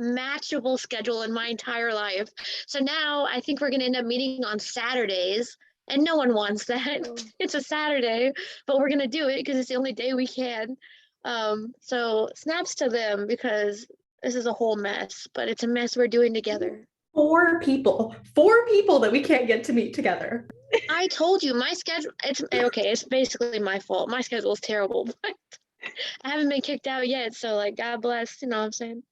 unmatchable schedule in my entire life. So now I think we're gonna end up meeting on Saturdays, and no one wants that. It's a Saturday, but we're gonna do it because it's the only day we can. So snaps to them because this is a whole mess, but it's a mess we're doing together. Four people that we can't get to meet together. I told you my schedule, it's okay, it's basically my fault. My schedule is terrible, but I haven't been kicked out yet, so like God bless, you know what I'm saying?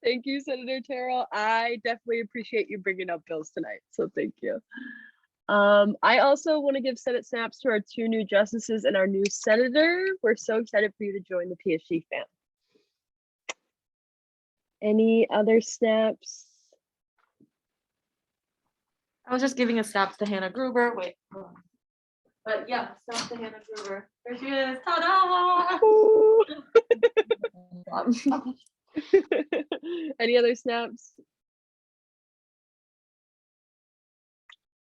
Thank you, Senator Terrell. I definitely appreciate you bringing up bills tonight, so thank you. I also want to give Senate snaps to our two new justices and our new senator. We're so excited for you to join the PSG fam. Any other snaps? I was just giving a snaps to Hannah Gruber. Wait, hold on. But yeah, snaps to Hannah Gruber. There she is. Ta-da! Any other snaps?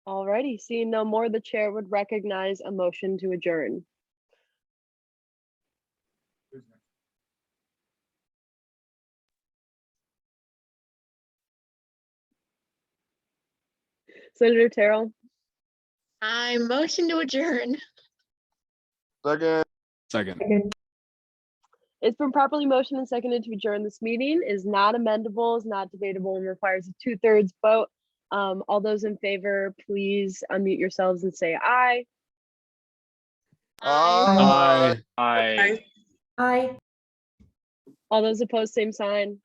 Alrighty, seeing no more, the chair would recognize a motion to adjourn. Senator Terrell, I motion to adjourn. Second. it's been properly motioned and seconded to adjourn. This meeting is not amendable, is not debatable, and requires a 2/3 vote. All those in favor, please unmute yourselves and say aye. Aye. Aye. Aye. All those opposed, same sign.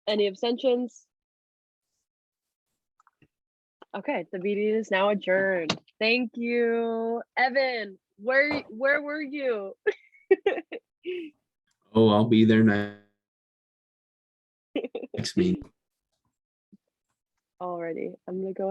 Any abstentions? Okay, the meeting is now adjourned. Thank you. Evan, where were you? Oh, I'll be there next meeting. Alrighty, I'm gonna go